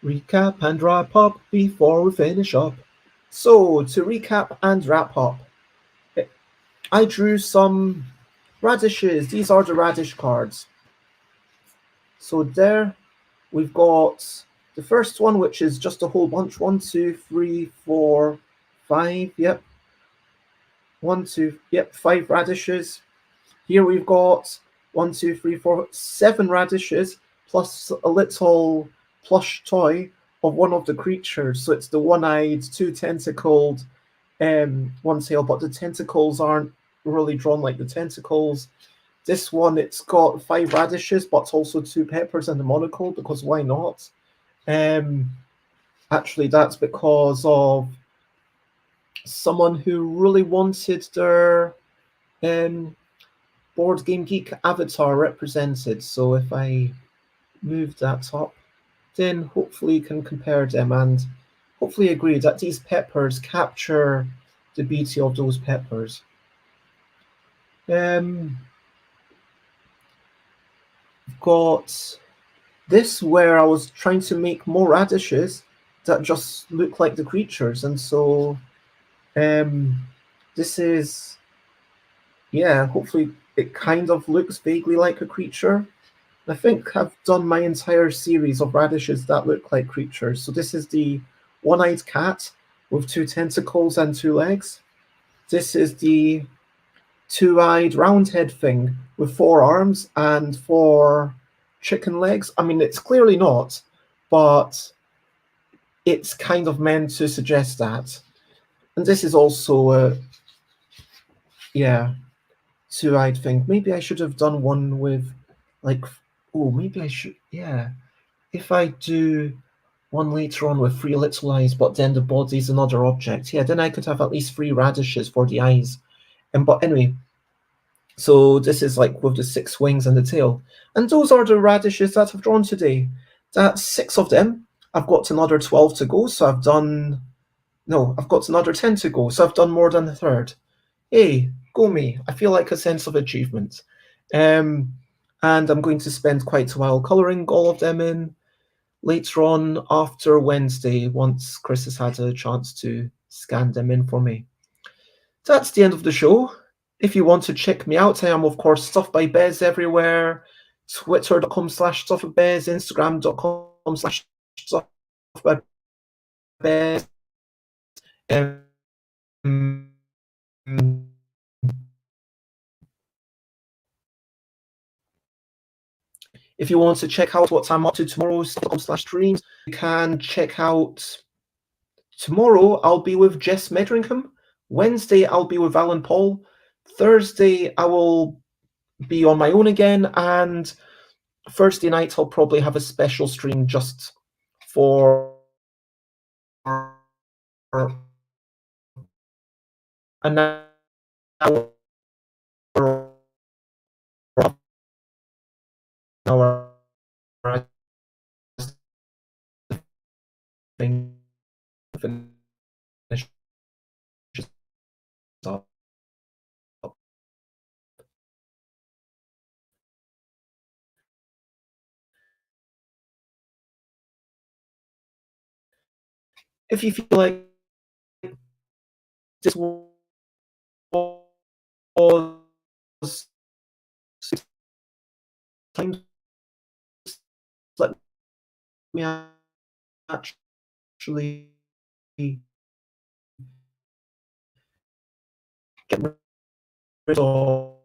recap and wrap up before we finish up. So, to recap and wrap up, I drew some radishes. These are the radish cards. So there we've got the first one, which is just a whole bunch. 1, 2, 3, 4, 5. Yep. 1, 2, yep, 5 radishes. Here we've got 1, 2, 3, 4, 7 radishes, plus a little plush toy of one of the creatures. So it's the one-eyed, 2-tentacled one tail, but the tentacles aren't really drawn like the tentacles. This one, it's got 5 radishes, but also 2 peppers and a monocle, because why not? Actually, that's because of someone who really wanted their Board Game Geek avatar represented. So if I move that up, then hopefully you can compare them and hopefully agree that these peppers capture the beauty of those peppers. I've got this where I was trying to make more radishes that just look like the creatures, and so this is, yeah, hopefully it kind of looks vaguely like a creature. I think I've done my entire series of radishes that look like creatures. So this is the one-eyed cat with 2 tentacles and 2 legs. This is the 2-eyed roundhead thing with 4 arms and 4 chicken legs. I mean, it's clearly not, but it's kind of meant to suggest that. And this is also a, yeah, 2-eyed thing. Maybe I should have done one with, like, oh, maybe I should, yeah. If I do one later on with 3 little eyes, but then the body's another object, yeah, then I could have at least 3 radishes for the eyes. But anyway, so this is like with the 6 wings and the tail. And those are the radishes that I've drawn today. That's 6 of them. I've got another 12 to go, so I've got another 10 to go, so I've done more than a third. Hey, go me. I feel like a sense of achievement. And I'm going to spend quite a while colouring all of them in later on after Wednesday, once Chris has had a chance to scan them in for me. That's the end of the show. If you want to check me out, I am, of course, Stuff by Bez everywhere. Twitter.com/StuffByBez, Instagram.com/StuffByBez. If you want to check out what I'm up to tomorrow, stuff.com/streams, you can check out tomorrow. I'll be with Jess Medringham. Wednesday, I'll be with Alan Paul. Thursday, I will be on my own again. And Thursday night, I'll probably have a special stream just for an hour I think finish up. If you feel like this was 6 times, let me actually get rid of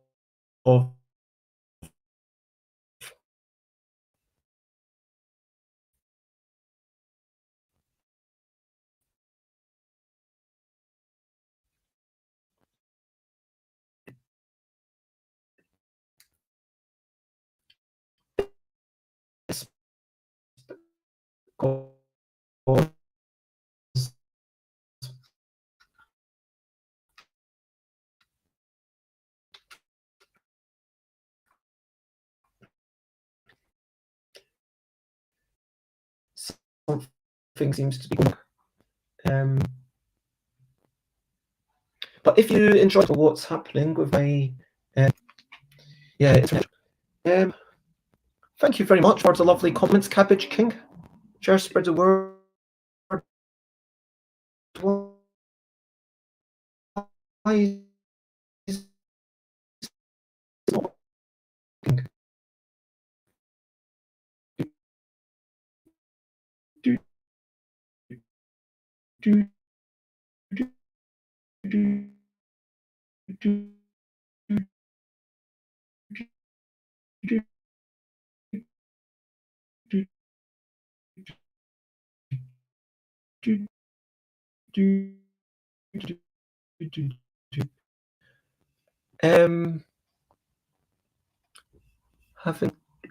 this because something seems to be going on. But if you enjoy what's happening with my internet, thank you very much for the lovely comments, Cabbage King. Just spread the word. Why is it not working? Do, do, do, do, do, do, do, do, do, do, do, do. Having